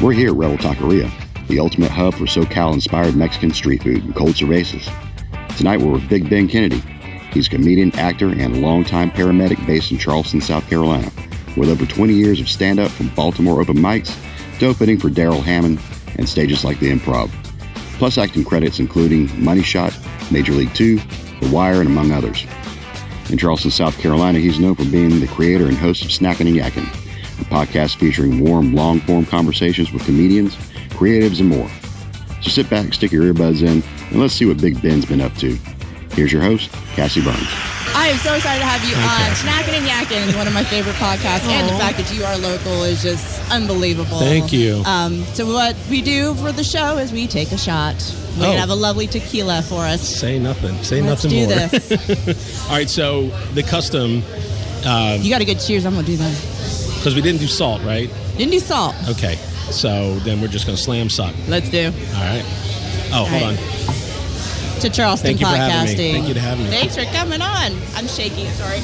We're here at Rebel Taqueria, the ultimate hub for SoCal-inspired Mexican street food and cold cervezas. Tonight we're with Big Ben Kennedy. He's a comedian, actor, and a longtime paramedic based in Charleston, South Carolina, with over 20 years of stand-up from Baltimore open mics to opening for Darrell Hammond and stages like the Improv. Plus acting credits including Money Shot, Major League 2, The Wire, and among others. In Charleston, South Carolina, he's known for being the creator and host of Snackin Yakkin, a podcast featuring warm, long-form conversations with comedians, creatives, and more. So sit back, stick your earbuds in, and let's see what Big Ben's been up to. Here's your host, Cassie Burns. I am so excited to have you on Snackin Yakkin, one of my favorite podcasts, and the fact that you are local is just unbelievable. Thank you. So what we do for the show is we take a shot. We're going to have a lovely tequila for us. Say nothing. Let's nothing do more. This. All right, so the custom... you got a good cheers. I'm going to do that. Because we didn't do salt, right? Didn't do salt. Okay, so then we're just going to slam suck. Let's do. All right. Oh, hold on. To Charleston Thank you for Podcasting. having me. Thank you for having me. Thanks for coming on. I'm shaky. Sorry.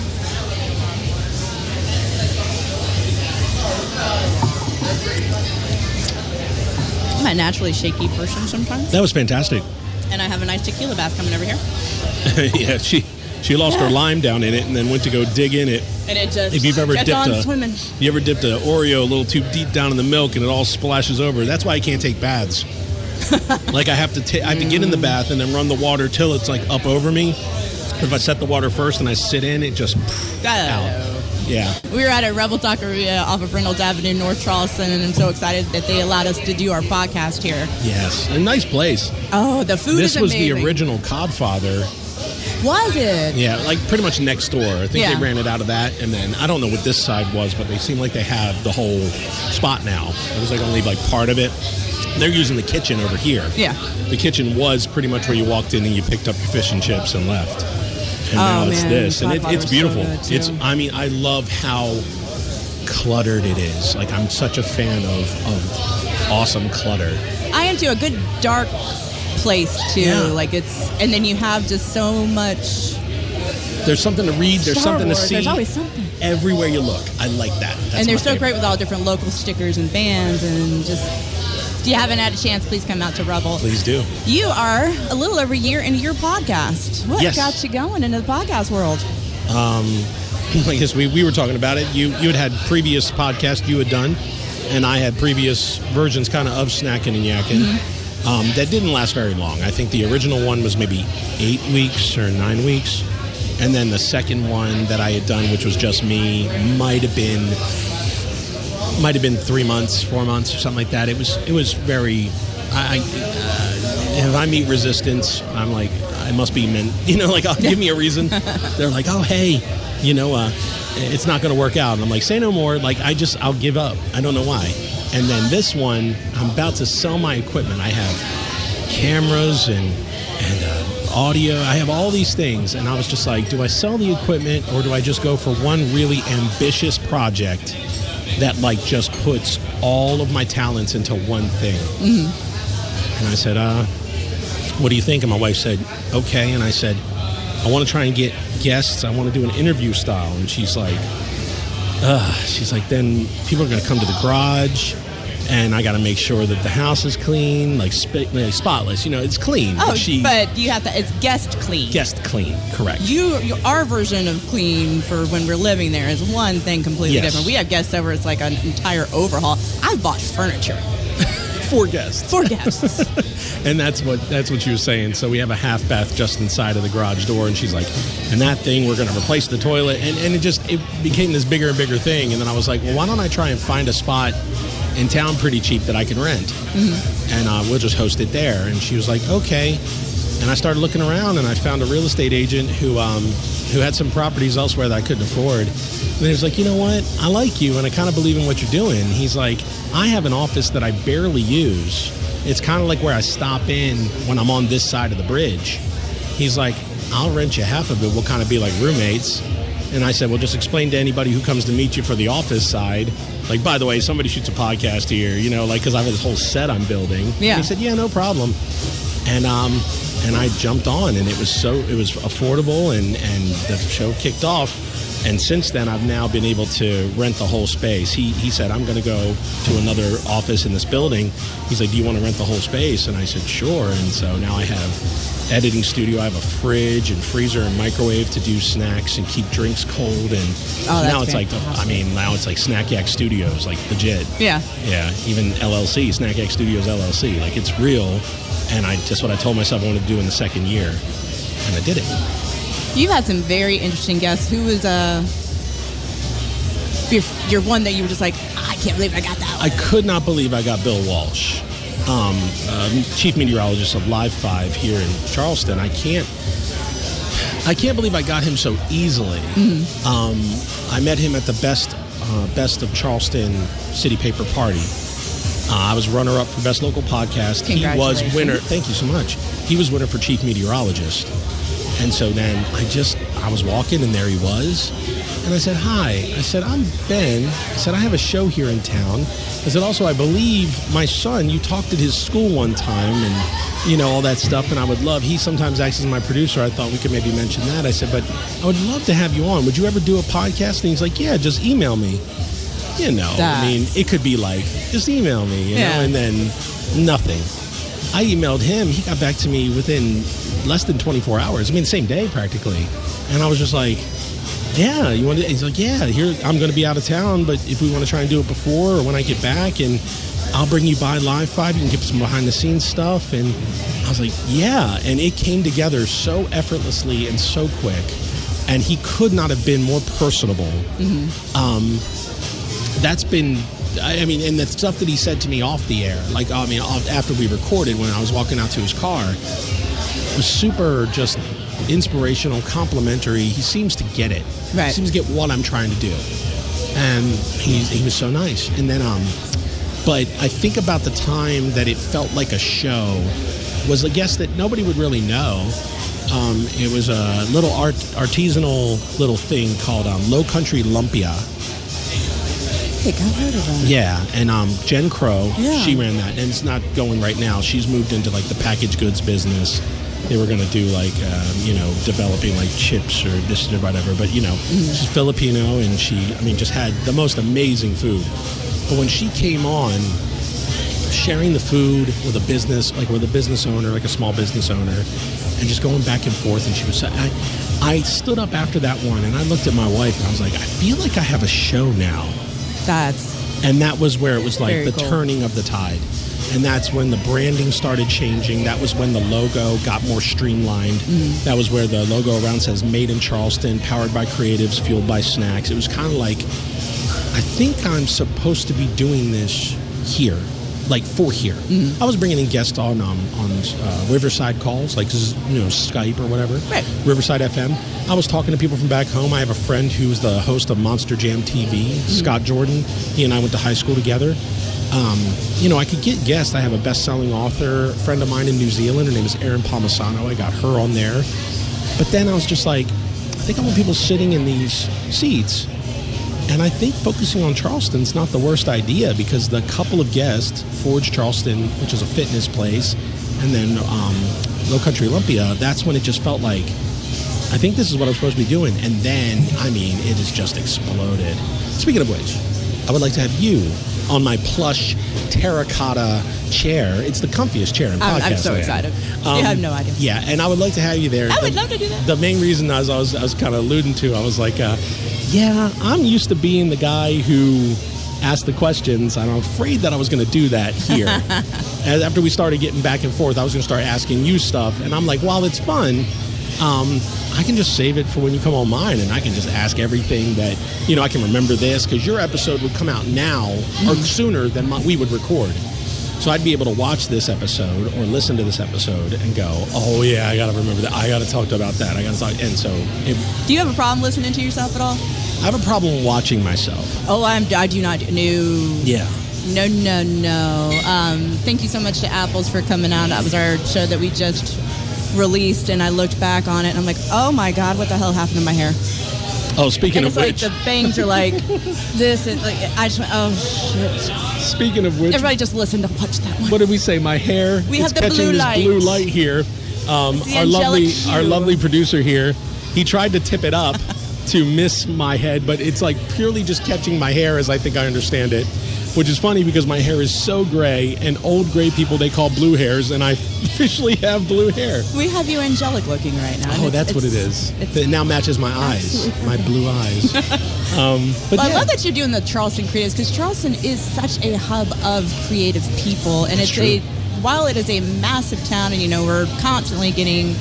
I'm a naturally shaky person sometimes. That was fantastic. And I have a nice tequila bath coming over here. Yeah, she lost her lime down in it and then went to go dig in it. And it just if you've ever kept on swimming. You ever dipped an Oreo a little too deep down in the milk and it all splashes over? That's why I can't take baths. Like I have to get in the bath and then run the water till it's like up over me. If I set the water first and I sit in, it just out. Yeah. We were at a Rebel Taqueria off of Reynolds Avenue, North Charleston, and I'm so excited that they allowed us to do our podcast here. Yes, a nice place. Oh, the food is amazing. This was the original Codfather. Was it? Yeah, like pretty much next door. I think they ran it out of that, and then I don't know what this side was, but they seem like they have the whole spot now. It was like only like part of it. They're using the kitchen over here. Yeah. The kitchen was pretty much where you walked in and you picked up your fish and chips and left. And now it's this. And it's beautiful. So I love how cluttered it is. Like, I'm such a fan of awesome clutter. I am too. A good dark place too. Yeah. Like and then you have just so much. There's something to read. There's something to see. There's always something. Everywhere you look. I like that. And they're so great with all different local stickers and bands and just. If you haven't had a chance, please come out to Rebel. Please do. You are a little over a year into your podcast. What got you going into the podcast world? I guess we were talking about it. You had previous podcasts you had done, and I had previous versions kind of Snackin Yakkin. Mm-hmm. That didn't last very long. I think the original one was maybe 8 weeks or 9 weeks. And then the second one that I had done, which was just me, might have been 3 months, 4 months, or something like that. It was very. If I meet resistance, I'm like, I must be meant. Give me a reason. They're like, oh hey, it's not going to work out. And I'm like, say no more. Like I'll give up. I don't know why. And then this one, I'm about to sell my equipment. I have cameras and audio. I have all these things, and I was just like, do I sell the equipment or do I just go for one really ambitious project that like just puts all of my talents into one thing? Mm-hmm. And I said, what do you think? And my wife said, okay. And I said, I want to try and get guests. I want to do an interview style. And she's like, then people are going to come to the garage, and I got to make sure that the house is clean, like spotless. It's clean. Oh, but you have to. It's guest clean. Guest clean, correct. Our version of clean for when we're living there is one thing completely different. We have guests over. It's like an entire overhaul. I've bought furniture. 4 guests. 4 guests. And that's what she was saying. So we have a half bath just inside of the garage door, and she's like, and that thing, we're going to replace the toilet, and it became this bigger and bigger thing. And then I was like, well, why don't I try and find a spot in town pretty cheap that I can rent, and we'll just host it there. And she was like, okay. And I started looking around, and I found a real estate agent who had some properties elsewhere that I couldn't afford. And he was like, you know what? I like you, and I kind of believe in what you're doing. He's like, I have an office that I barely use. It's kind of like where I stop in when I'm on this side of the bridge. He's like, I'll rent you half of it. We'll kind of be like roommates. And I said, well, just explain to anybody who comes to meet you for the office side. Like, by the way, somebody shoots a podcast here, because I have this whole set I'm building. Yeah. And he said, yeah, no problem. And I jumped on, and it was affordable, and the show kicked off. And since then, I've now been able to rent the whole space. He said, I'm going to go to another office in this building. He's like, do you want to rent the whole space? And I said, sure. And so now I have editing studio. I have a fridge and freezer and microwave to do snacks and keep drinks cold. And now it's now it's like Snack Yak Studios, like legit. Yeah. Yeah. Even LLC, Snack Yak Studios LLC. Like it's real. And just what I told myself I wanted to do in the second year. And I did it. You've had some very interesting guests. Who was your one that you were just like, I can't believe I got that one? I could not believe I got Bill Walsh, chief meteorologist of Live 5 here in Charleston. I can't believe I got him so easily. I met him at the Best of Charleston City Paper Party. I was runner-up for Best Local Podcast. He was winner. Thank you so much. He was winner for chief meteorologist. And so then I was walking and there he was. And I said, hi. I said, I'm Ben. I said, I have a show here in town. I said, also, I believe my son, you talked at his school one time and, all that stuff. And I would love, he sometimes acts as my producer. I thought we could maybe mention that. I said, but I would love to have you on. Would you ever do a podcast? And he's like, yeah, just email me. I mean, it could be like, just email me, you know, and then nothing. I emailed him. He got back to me within less than 24 hours. I mean, the same day practically. And I was just like, yeah, you want to? He's like, yeah, here, I'm going to be out of town, but if we want to try and do it before or when I get back, and I'll bring you by Live 5, you can get some behind the scenes stuff. And I was like, yeah. And it came together so effortlessly and so quick. And he could not have been more personable. That's been, and the stuff that he said to me off the air, after we recorded, when I was walking out to his car, was super just inspirational, complimentary. He seems to get it. Right. He seems to get what I'm trying to do. And he was so nice. And then, but I think about the time that it felt like a show was a guest that nobody would really know. It was a little artisanal little thing called Low Country Lumpia. I've heard of that. Yeah, and Jen Crow, she ran that, and it's not going right now. She's moved into like the packaged goods business. They were going to do like, developing like chips or this or whatever. But, she's Filipino, and she, just had the most amazing food. But when she came on, sharing the food with a business, like with a business owner, like a small business owner, and just going back and forth, and she was so, I stood up after that one, and I looked at my wife, and I was like, I feel like I have a show now. And that was where it was like the turning of the tide. And that's when the branding started changing. That was when the logo got more streamlined. That was where the logo around says Made in Charleston, powered by creatives, fueled by snacks. It was kind of like, I think I'm supposed to be doing this here, like for here. I was bringing in guests on Riverside calls, like Skype or whatever. Right. Riverside FM. I was talking to people from back home. I have a friend who's the host of Monster Jam TV, Scott Jordan. He and I went to high school together. I could get guests. I have a best-selling author, a friend of mine in New Zealand. Her name is Erin Palmisano. I got her on there. But then I was just like, I think I want people sitting in these seats. And I think focusing on Charleston's not the worst idea, because the couple of guests, Forge Charleston, which is a fitness place, and then Low Country Lumpia, that's when it just felt like, I think this is what I'm supposed to be doing. And then, it has just exploded. Speaking of which, I would like to have you on my plush terracotta chair. It's the comfiest chair in podcast. I'm so excited. You have no idea. Yeah, and I would like to have you there. I would love to do that. The main reason I was kind of alluding to, I was like, I'm used to being the guy who asked the questions, and I'm afraid that I was going to do that here. And after we started getting back and forth, I was going to start asking you stuff, and I'm like, while it's fun, I can just save it for when you come on mine, and I can just ask everything that, I can remember this, because your episode would come out now or sooner than we would record. So I'd be able to watch this episode or listen to this episode and go, oh yeah, I got to remember that. I got to talk about that. I got to talk. And so, do you have a problem listening to yourself at all? I have a problem watching myself. Oh, I do not. No. Yeah. No. Thank you so much to Apples for coming out. That was our show that we just released, and I looked back on it, and I'm like, oh my God, what the hell happened to my hair? Oh, speaking of which, like the bangs are like this, and like I just went, oh shit. Speaking of which, everybody just listen to watch that one. What did we say? My hair. We have the catching blue this light. Blue light here. Our lovely producer here. He tried to tip it up, to miss my head, but it's like purely just catching my hair as I think I understand it, which is funny because my hair is so gray, and old gray people they call blue hairs, and I officially have blue hair. We have you angelic looking right now. Oh, that's what it is. It now matches my eyes, my blue eyes. But I love that you're doing the Charleston Creatives, because Charleston is such a hub of creative people, and while it is a massive town, and we're constantly getting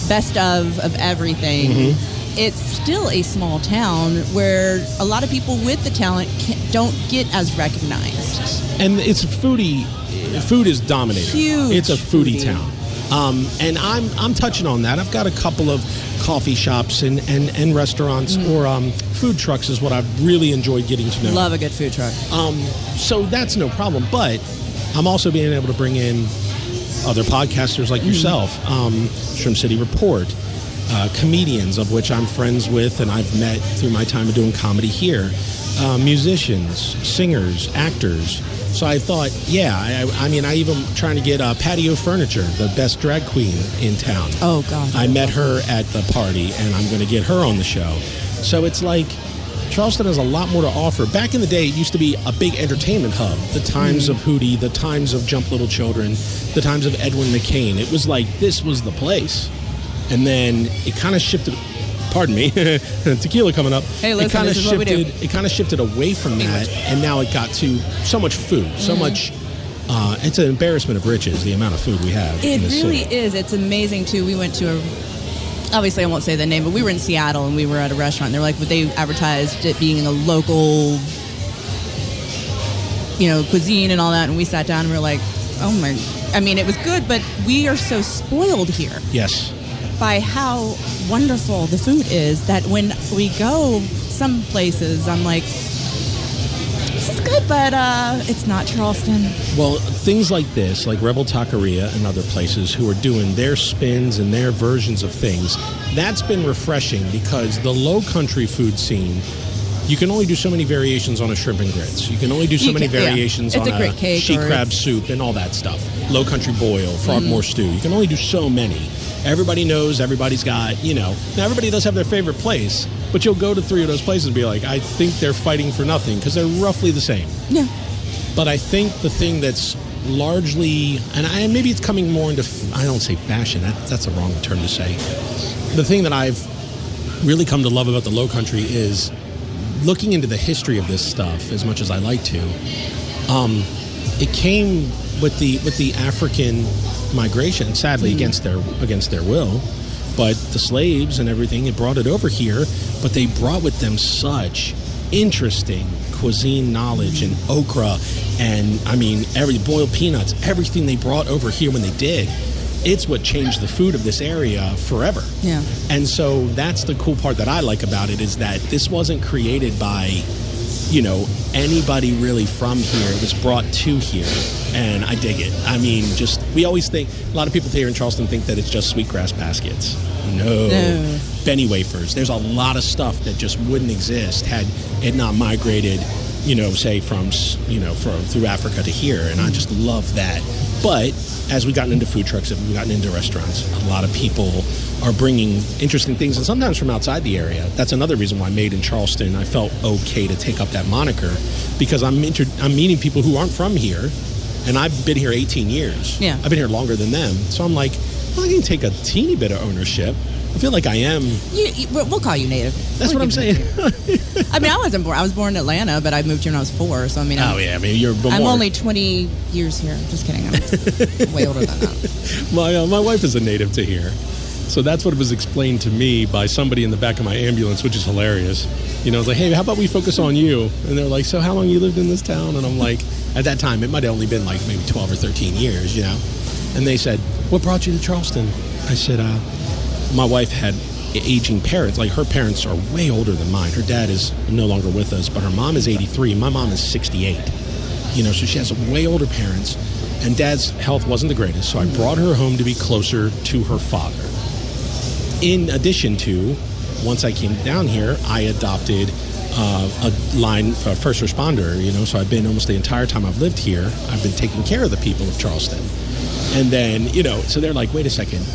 best of everything, it's still a small town where a lot of people with the talent don't get as recognized. And it's foodie. Food is dominating. Huge. It's a foodie town. And I'm touching on that. I've got a couple of coffee shops and restaurants, or food trucks is what I've really enjoyed getting to know. Love a good food truck. So that's no problem. But I'm also being able to bring in other podcasters like yourself, Shrimp City Report, comedians of which I'm friends with and I've met through my time of doing comedy here, musicians, singers, actors. So I thought, I even trying to get Patio Furniture, the best drag queen in town. Oh, God. I met her at the party, and I'm going to get her on the show. So it's like Charleston has a lot more to offer. Back in the day, it used to be a big entertainment hub. The times of Hootie, the times of Jump Little Children, the times of Edwin McCain. It was like this was the place. And then it kind of shifted. Pardon me, tequila coming up. Hey, listen, this is what we do. It kind of shifted away from that, and now it got to so much food, so much. It's an embarrassment of riches, the amount of food we have. It in the really city. is. It's amazing too. We went to obviously I won't say the name, but we were in Seattle and we were at a restaurant. And they're like, they advertised it being a local, cuisine and all that. And we sat down and we were like, oh my. I mean, it was good, but we are so spoiled here. Yes. By how wonderful the food is, that when we go some places, I'm like, this is good, but it's not Charleston. Well, things like this, like Rebel Taqueria and other places who are doing their spins and their versions of things, that's been refreshing because the low country food scene, you can only do so many variations on a shrimp and grits. You can only do so many variations on a she crab soup and all that stuff. Low country boil, frogmore stew. You can only do so many. Everybody knows, everybody's got, now everybody does have their favorite place, but you'll go to 3 of those places and be like, I think they're fighting for nothing because they're roughly the same. Yeah. But I think the thing that's largely, and maybe it's coming more into, I don't say fashion, that's a wrong term to say. The thing that I've really come to love about the Low Country is looking into the history of this stuff as much as I like to. It came with the African migration, sadly against their will, but the slaves and everything, it brought it over here, but they brought with them such interesting cuisine knowledge and okra and boiled peanuts, everything they brought over here when they did. It's what changed the food of this area forever. Yeah. And so that's the cool part that I like about it, is that this wasn't created by anybody really from here. It was brought to here, and I dig it. I mean, we always think, a lot of people here in Charleston think that it's just sweetgrass baskets. No. Benny wafers. There's a lot of stuff that just wouldn't exist had it not migrated, say from through Africa to here, and I just love that. But as we've gotten into food trucks, as we've gotten into restaurants, a lot of people are bringing interesting things, and sometimes from outside the area. That's another reason why Made in Charleston, I felt okay to take up that moniker, because I'm meeting people who aren't from here, and I've been here 18 years. Yeah. I've been here longer than them. So I'm like, well, I can take a teeny bit of ownership. I feel like I am. We'll call you native. That's what I'm saying. I mean, I wasn't born. I was born in Atlanta, but I moved here when I was 4. So you're born. I'm only 20 years here. Just kidding. I'm way older than that. My wife is a native to here, so that's what was explained to me by somebody in the back of my ambulance, which is hilarious. It's like, hey, how about we focus on you? And they're like, so how long you lived in this town? And I'm like, at that time, it might have only been like maybe 12 or 13 years, And they said, what brought you to Charleston? I said, my wife had aging parents. Like, her parents are way older than mine. Her dad is no longer with us, but her mom is 83. My mom is 68. So she has way older parents, and Dad's health wasn't the greatest, so I brought her home to be closer to her father. In addition to, once I came down here, I adopted a line, a first responder, so I've been almost the entire time I've lived here, I've been taking care of the people of Charleston. And then, so they're like, wait a second,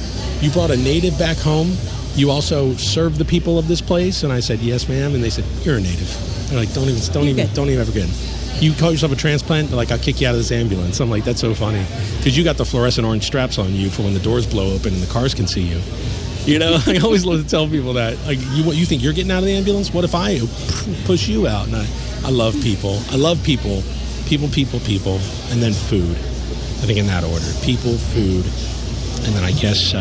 you brought a native back home you also serve the people of this place? And I said, yes, ma'am. And they said, you're a native. They're like, don't even ever get in. You call yourself a transplant? They're like, I'll kick you out of this ambulance. I'm like, that's so funny. Because you got the fluorescent orange straps on you for when the doors blow open and the cars can see you. You know, I always love to tell people that. Like, you think you're getting out of the ambulance? What if I push you out? And I love people. I love people. People, and then food. I think in that order. People, food, and then I guess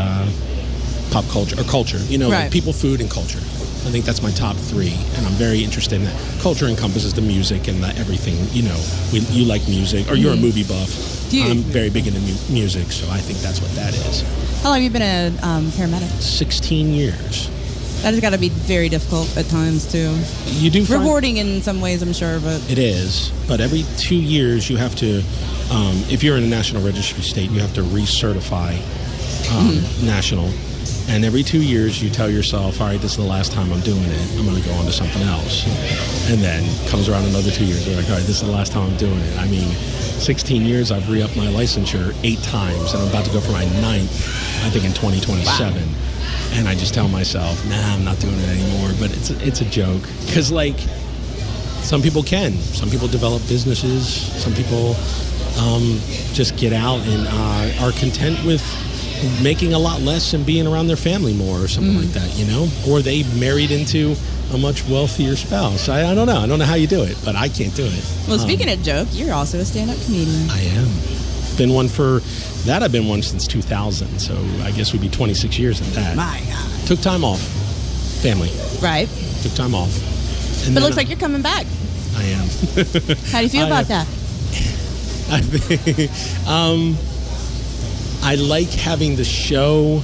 pop culture, or culture. You know, like people, food, and culture. I think that's my top three, and I'm very interested in that. Culture encompasses the music and the everything. You know, you like music, or you're a movie buff. I'm very big into music, so I think that's what that is. How long have you been a paramedic? 16 years. That has got to be very difficult at times, too. You do rewarding in some ways, I'm sure, but it is. But every 2 years, you have to, if you're in a national registry state, you have to recertify national. And every 2 years, you tell yourself, all right, this is the last time I'm doing it. I'm going to go on to something else. And then comes around another 2 years. You're like, all right, this is the last time I'm doing it. I mean, 16 years, I've re-upped my licensure 8 times, and I'm about to go for my 9th, I think, in 2027. Wow. And I just tell myself, nah, I'm not doing it anymore. But it's a joke. Because, like, some people can. Some people develop businesses. Some people just get out and are content with making a lot less and being around their family more or something like that, you know? Or they married into a much wealthier spouse. I don't know. I don't know how you do it, but I can't do it. Well, speaking of joke, you're also a stand-up comedian. I am. Been one for that. I've been one since 2000, so I guess we'd be 26 years at that. My God. Took time off. Family. Right. Took time off. But it looks like you're coming back. I am. How do you feel about that? I like having the show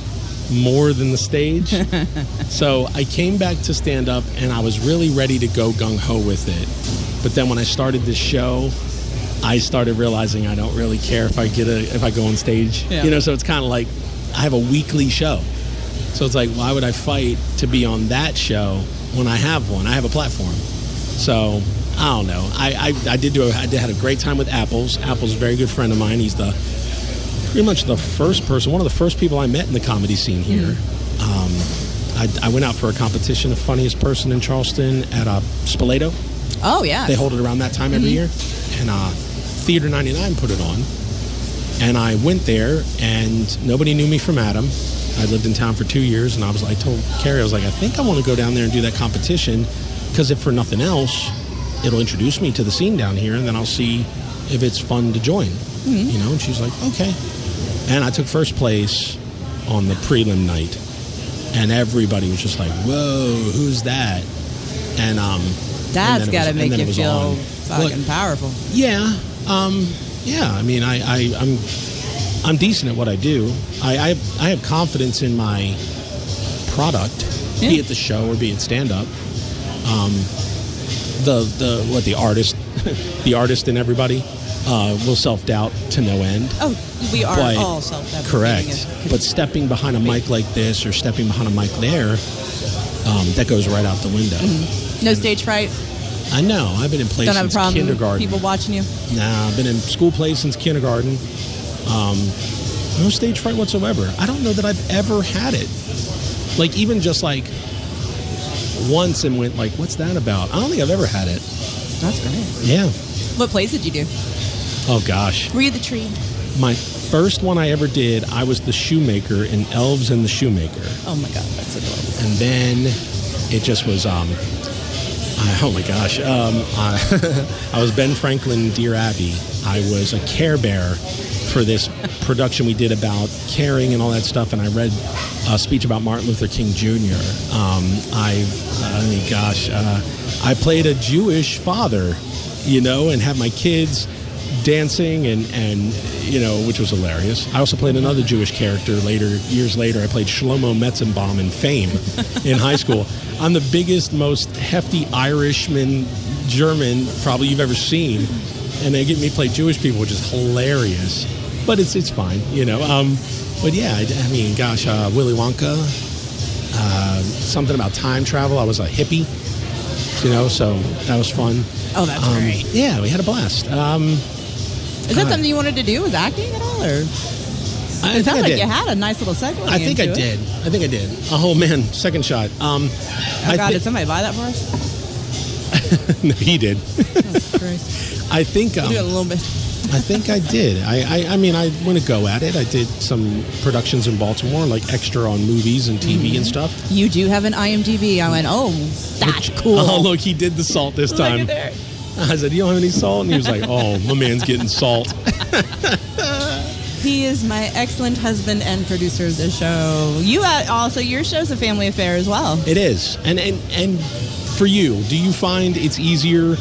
more than the stage. So I came back to stand up and I was really ready to go gung-ho with it. But then when I started this show, I started realizing I don't really care if I go on stage. Yeah. You know, so it's kind of like I have a weekly show. So it's like, why would I fight to be on that show when I have one? I have a platform. So I don't know. I had a great time with Apples. Apple's a very good friend of mine. He's pretty much the first person, one of the first people I met in the comedy scene here. I went out for a competition of funniest person in Charleston at Spoleto. Oh, yeah. They hold it around that time every year. And Theater 99 put it on. And I went there, and nobody knew me from Adam. I lived in town for 2 years, and I told Carrie, I was like, I think I want to go down there and do that competition, because if for nothing else, it'll introduce me to the scene down here, and then I'll see if it's fun to join. You know, and she's like, okay. And I took first place on the prelim night, and everybody was just like, whoa, who's that? And that's got to make you feel fucking powerful. Yeah. Yeah. I mean, I'm decent at what I do. I have confidence in my product, be it the show or be it stand up. The artist, the artist in everybody will self-doubt to no end. Oh, we are all self-doubt. Correct. But stepping behind a mic like this or stepping behind a mic there, that goes right out the window. No stage fright? I know. I've been in plays since kindergarten. People watching you? Nah, I've been in school plays since kindergarten. No stage fright whatsoever. I don't know that I've ever had it. Like, even just like once and went like, what's that about? I don't think I've ever had it. That's great. Yeah. What plays did you do? Oh, gosh. Were you the tree? My first one I ever did, I was the shoemaker in Elves and the Shoemaker. Oh, my God. That's adorable. And then it just was, oh, my gosh. I was Ben Franklin in Dear Abby. I was a Care Bear for this production we did about caring and all that stuff, and I read a speech about Martin Luther King Jr. I played a Jewish father, you know, and had my kids dancing and you know, which was hilarious. I also played another Jewish character years later. I played Shlomo Metzenbaum in Fame in high school. I'm the biggest, most hefty Irishman, German probably you've ever seen, and they get me to play Jewish people, which is hilarious. But it's fine, you know. But yeah, I mean, gosh, Willy Wonka, something about time travel. I was a hippie, you know, so that was fun. Oh, that's great. Yeah, we had a blast. Is that something you wanted to do, was acting at all, or? It sounds like you had a nice little segue. I think I did. Oh man, second shot. Oh God, did somebody buy that for us? No, he did. Oh, Christ. I think We'll do it a little bit. I think I did. I mean, I want to go at it. I did some productions in Baltimore, like extra on movies and TV and stuff. You do have an IMDb. I went, oh, that's cool. Oh, look, he did the salt this time. Look at there. I said, you don't have any salt? And he was like, oh, my man's getting salt. He is my excellent husband and producer of the show. You also, your show's a family affair as well. It is. And for you, do you find it's easier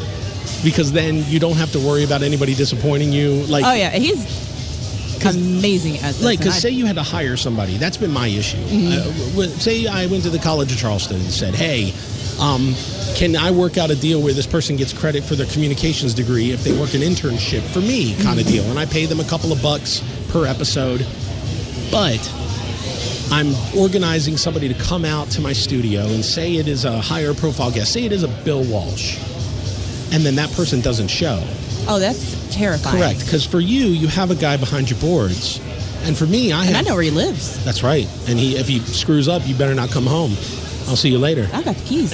because then you don't have to worry about anybody disappointing you? Like, oh, yeah. He's amazing at this. Like, because say you had to hire somebody. That's been my issue. Say I went to the College of Charleston and said, hey, can I work out a deal where this person gets credit for their communications degree if they work an internship for me kind of deal? And I pay them a couple of bucks per episode. But I'm organizing somebody to come out to my studio and say it is a higher profile guest. Say it is a Bill Walsh. And then that person doesn't show. Oh, that's terrifying. Correct. Because for you, you have a guy behind your boards. And for me, I know where he lives. That's right. And if he screws up, you better not come home. I'll see you later. I got the keys.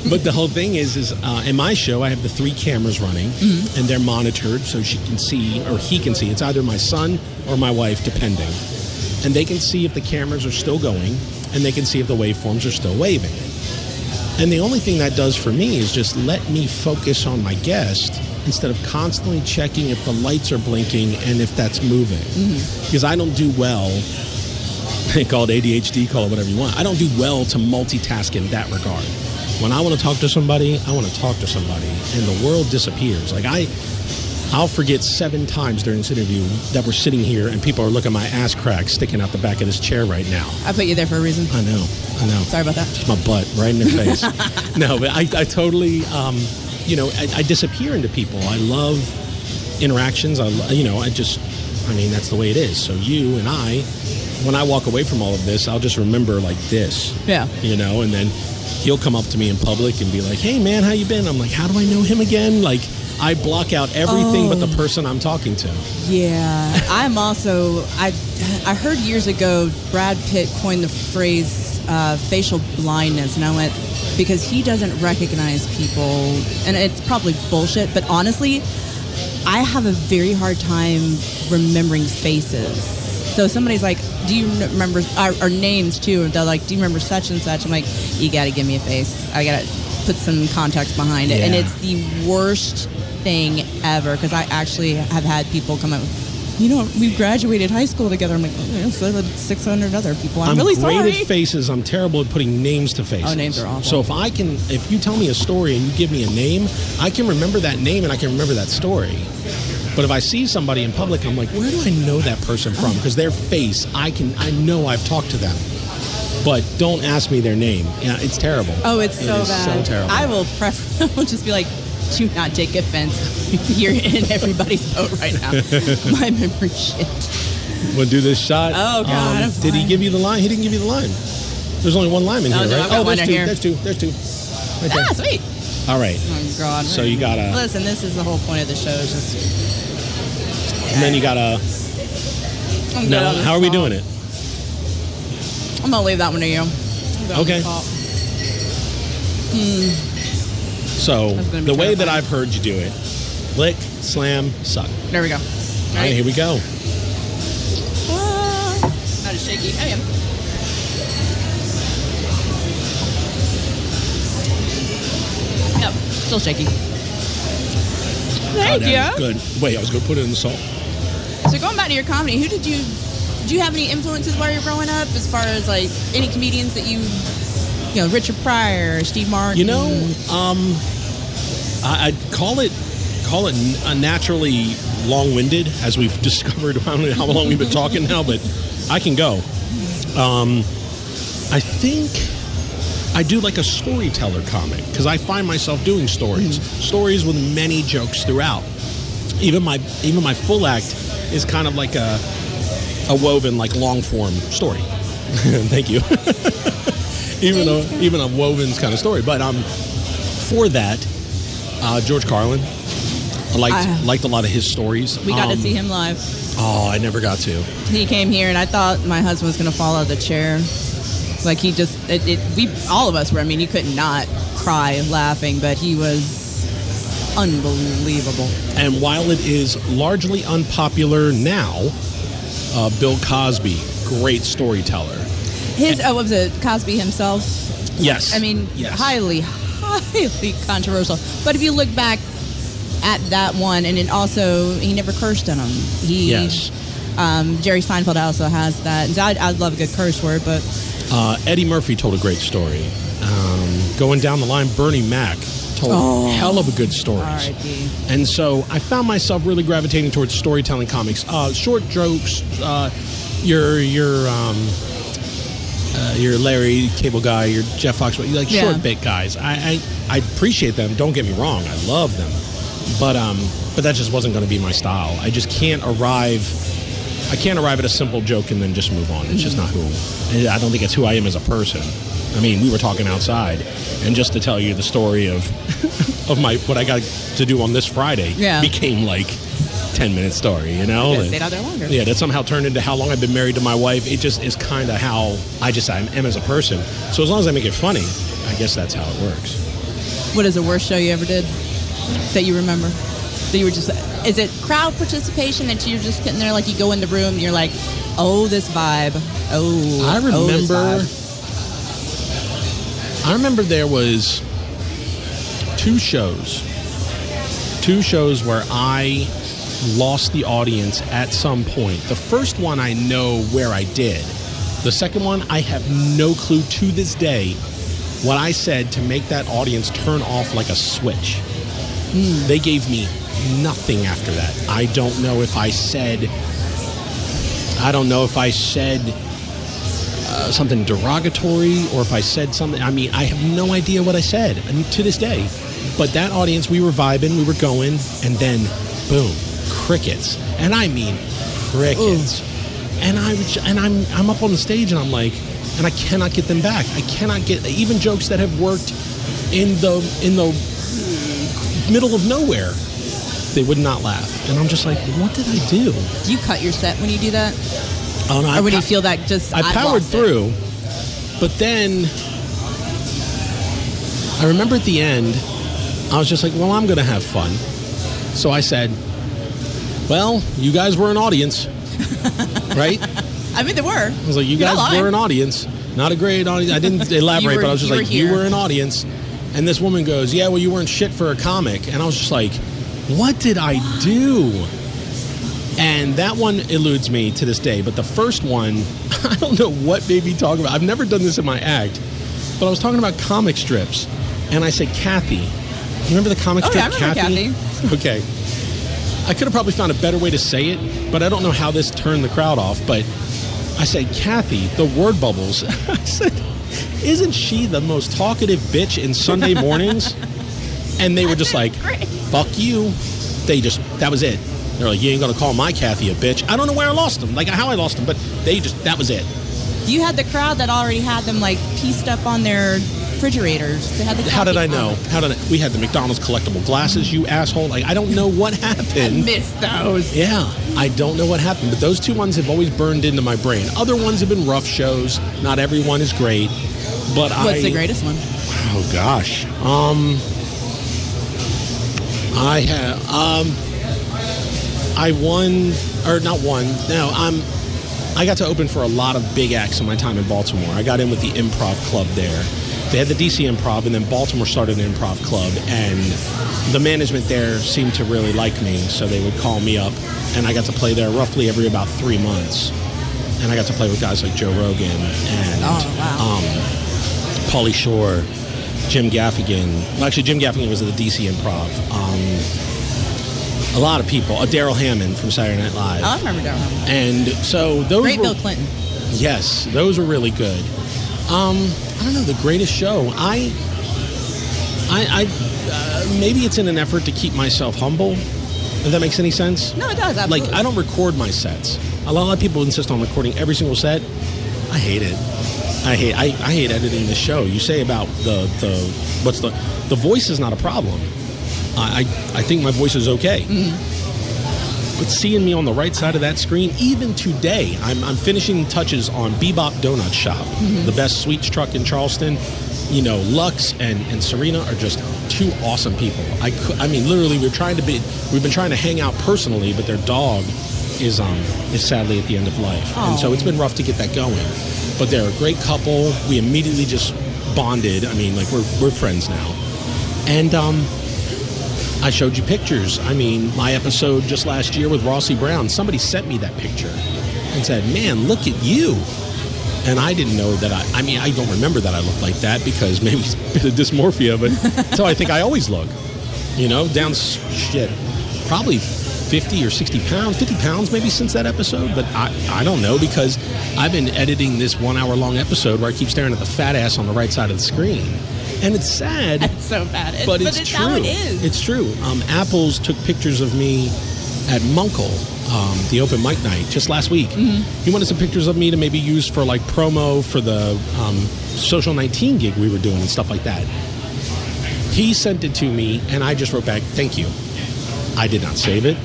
But the whole thing is in my show, I have the 3 cameras running, and they're monitored so she can see, or he can see. It's either my son or my wife, depending. And they can see if the cameras are still going, and they can see if the waveforms are still waving. And the only thing that does for me is just let me focus on my guest instead of constantly checking if the lights are blinking and if that's moving. Because I don't do well. Call it ADHD, call it whatever you want. I don't do well to multitask in that regard. When I want to talk to somebody, I want to talk to somebody, and the world disappears. Like I'll forget 7 times during this interview that we're sitting here and people are looking at my ass crack sticking out the back of this chair right now. I put you there for a reason. I know. Sorry about that. Just my butt right in their face. No, but I totally, I disappear into people. I love interactions. I mean, that's the way it is. So you and I, when I walk away from all of this, I'll just remember like this. Yeah. And then he'll come up to me in public and be like, hey, man, how you been? I'm like, how do I know him again? Like, I block out everything but the person I'm talking to. Yeah. I'm also, I heard years ago, Brad Pitt coined the phrase facial blindness. And I went, because he doesn't recognize people. And it's probably bullshit, but honestly, I have a very hard time remembering faces. So somebody's like, do you remember, our names too, and they're like, do you remember such and such? I'm like, you got to give me a face. I got to put some context behind it. Yeah. And it's the worst thing ever, because I actually have had people come up, we graduated high school together. I'm like, so did 600 other people. I'm really sorry. I'm great at faces. I'm terrible at putting names to faces. Oh, names are awful. So if you tell me a story and you give me a name, I can remember that name and I can remember that story. But if I see somebody in public, I'm like, where do I know that person from? Because their face, I know I've talked to them. But don't ask me their name. Yeah, it's terrible. Oh, it's so bad. So terrible. I will just be like, do not take offense. You're in everybody's boat right now. My memory shit. We'll do this shot. Oh, God. Did he give you the line? He didn't give you the line. There's only one line in here, no, right? There's two. There's two. Right there. Sweet. All right. Oh, God. So you gotta... Listen, this is the whole point of the show. Is just... And then you gotta... No, how are we doing it? I'm gonna leave that one to you. Okay. So, the way that I've heard you do it, lick, slam, suck. There we go. All right, here we go. Not as shaky. I am. Yep, still shaky. Thank you. Good. Wait, I was going to put it in the salt. So going back to your comedy, did you have any influences while you were growing up, as far as like any comedians that you Richard Pryor, Steve Martin? I'd call it naturally long-winded, as we've discovered. I don't know how long we've been talking now, but I can go. I think I do like a storyteller comic, because I find myself doing stories with many jokes throughout. Even my full act is kind of like a woven, like long form story. Thank you. even a woven's kind of story, but for that, George Carlin, I liked a lot of his stories. We got to see him live. Oh, I never got to. He came here, and I thought my husband was going to fall out of the chair. Like he just, all of us were. I mean, you could not cry laughing, but he was unbelievable. And while it is largely unpopular now, Bill Cosby, great storyteller. What was it, Cosby himself? Yes. I mean, yes. highly controversial. But if you look back at that one, and it also, he never cursed in them. Yes. Jerry Seinfeld also has that. And I love a good curse word, but... Eddie Murphy told a great story. Going down the line, Bernie Mac told hell of a good stories. R.I.P. And so I found myself really gravitating towards storytelling comics, short jokes, your Larry Cable Guy, your Jeff Fox, like short bit guys. I appreciate them. Don't get me wrong, I love them, but that just wasn't going to be my style. I just can't arrive at a simple joke and then just move on. It's just not who. I don't think it's who I am as a person. I mean, we were talking outside, and just to tell you the story of what I got to do on this Friday became like 10-minute story, you know? You stayed out there longer. Yeah, that somehow turned into how long I've been married to my wife. It just is kind of how I am as a person. So as long as I make it funny, I guess that's how it works. What is the worst show you ever did that you remember? That you were just, is it crowd participation that you're just sitting there, like you go in the room and you're like, oh, this vibe. Oh, I remember. this vibe. I remember there was two shows where I lost the audience at some point. The first one I know where I did. The second one, I have no clue to this day what I said to make that audience turn off like a switch. They gave me nothing after that. I don't know if I said something derogatory, or if I said something. I mean, I have no idea what I said, and to this day. But that audience, we were vibing, we were going, and then boom, crickets. And I mean crickets. Ooh. And I'm up on the stage, and I'm like, and I cannot get them back. I cannot get even jokes that have worked in the middle of nowhere. They would not laugh. And I'm just like, what did I do? Do you cut your set when you do that? Oh, no, or when you feel that just... I powered through. But then I remember at the end, I was just like, well, I'm going to have fun. So I said, well, you guys were an audience. Right? I mean, they were. I was like, you guys were an audience. Not a great audience. I didn't elaborate, but I was just like, you were an audience. And this woman goes, yeah, well, you weren't shit for a comic. And I was just like, what did I do? And that one eludes me to this day. But the first one, I don't know what made me talk about. I've never done this in my act. But I was talking about comic strips. And I said, Kathy. You remember the comic strip, yeah, I remember Kathy? Okay. I could have probably found a better way to say it, but I don't know how this turned the crowd off. But I said, Kathy, the word bubbles. I said, isn't she the most talkative bitch in Sunday mornings? And they were just like, fuck you. That was it. They're like, you ain't gonna call my Kathy a bitch. I don't know where I lost them, like how I lost them, but that was it. You had the crowd that already had them like pieced up on their refrigerators. They had the How did I know? We had the McDonald's collectible glasses, you asshole. Like, I don't know what happened. I missed those. Yeah, I don't know what happened, but those two ones have always burned into my brain. Other ones have been rough shows. Not every one is great, but What's the greatest one? Oh gosh. I got to open for a lot of big acts in my time in Baltimore. I got in with the Improv club there. They had the DC Improv, and then Baltimore started an Improv club, and the management there seemed to really like me, so they would call me up, and I got to play there roughly every about 3 months. And I got to play with guys like Joe Rogan and Pauly Shore, Jim Gaffigan. Well, actually, Jim Gaffigan was at the DC Improv. A lot of people. Darrell Hammond from Saturday Night Live. Oh, I remember Darrell Hammond. And so those Great Bill Clinton. Yes, those were really good. I don't know, the greatest show. I maybe it's in an effort to keep myself humble, if that makes any sense. No, it does, absolutely. Like, I don't record my sets. A lot of people insist on recording every single set. I hate it. I hate editing the show. You say about the voice is not a problem. I think my voice is okay. But seeing me on the right side of that screen, even today, I'm finishing touches on Bebop Donut Shop, the best sweets truck in Charleston. You know, Lux and Serena are just two awesome people. I mean, literally, we've been trying to hang out personally, but their dog is sadly at the end of life. And so it's been rough to get that going. But they're a great couple. We immediately just bonded. I mean, like, we're friends now. And I showed you pictures. I mean, my episode just last year with Rossi Brown, somebody sent me that picture and said, man, look at you. And I didn't know that I don't remember that I looked like that because maybe it's a bit of dysmorphia, but so I think I always look, you know, down probably 50 or 60 pounds, 50 pounds maybe since that episode, but I don't know because I've been editing this 1 hour long episode where I keep staring at the fat ass on the right side of the screen. And it's sad. It's so bad. But it's true. How it is. It's true. Apples took pictures of me at Munkle, the open mic night, just last week. He wanted some pictures of me to maybe use for like promo for the Social 19 gig we were doing and stuff like that. He sent it to me, and I just wrote back, thank you. I did not save it.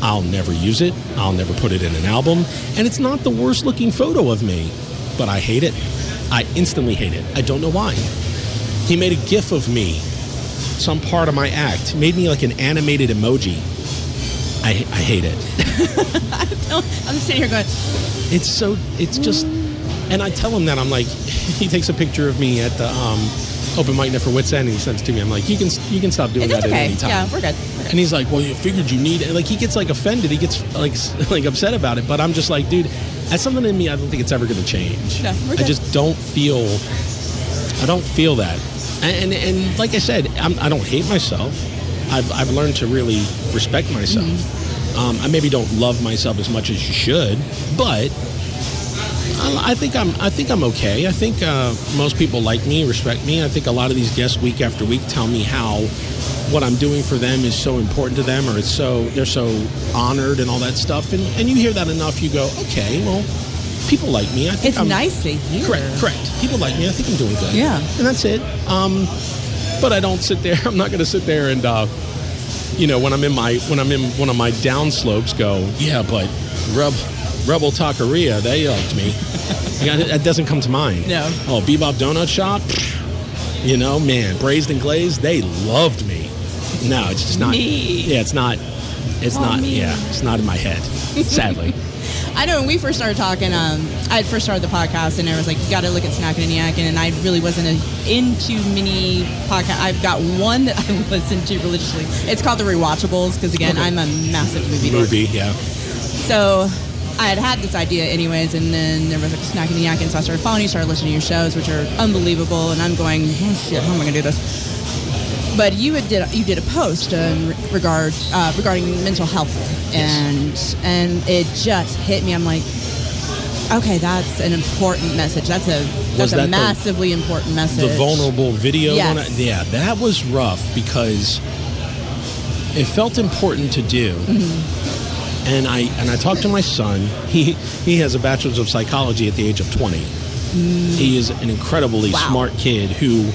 I'll never use it. I'll never put it in an album. And it's not the worst looking photo of me, but I hate it. I instantly hate it. I don't know why. He made a GIF of me, some part of my act, made me like an animated emoji. I hate it. I'm sitting here going, it's just, and I tell him that, I'm like, he takes a picture of me at the open mic night for Wits End and he sends it to me. I'm like, you can stop doing that at any time. Yeah, we're good. And he's like, well, you figured you need it. Like, he gets like offended. He gets like upset about it. But I'm just like, dude, that's something in me I don't think it's ever going to change. No, we're good. I just don't feel that. And like I said, I don't hate myself. I've learned to really respect myself. I maybe don't love myself as much as you should, but I think I'm okay. I think most people like me, respect me. I think a lot of these guests week after week tell me how what I'm doing for them is so important to them, or they're so honored and all that stuff. And you hear that enough, you go, okay, well, people like me. I think it's nice to hear. Correct. People like me. I think I'm doing good. Yeah. And that's it. But I don't sit there. I'm not going to sit there and, when I'm in one of my downslopes, go, yeah, but Rebel Taqueria, they liked me. That doesn't come to mind. No. Oh, Bebop Donut Shop, man, Braised and Glazed, they loved me. No, it's just not. Me. Yeah, it's not. It's not. Me. Yeah, it's not in my head. Sadly. I know when we first started talking, I first started the podcast and I was like, you got to look at Snackin Yakkin, and I really wasn't into many podcasts. I've got one that I listen to religiously. It's called The Rewatchables because, again, I'm a massive movie nerd. Yeah. So I had this idea anyways, and then there was like Snackin Yakkin, so I started following you, started listening to your shows, which are unbelievable, and I'm going, oh, shit, how am I going to do this? But you did a post regarding mental health, and it just hit me. I'm like, okay, that's an important message. That's a massively important message. The vulnerable video. Yes. Yeah, that was rough because it felt important to do. And I talked to my son. He has a bachelor's of psychology at the age of 20. He is an incredibly smart kid who.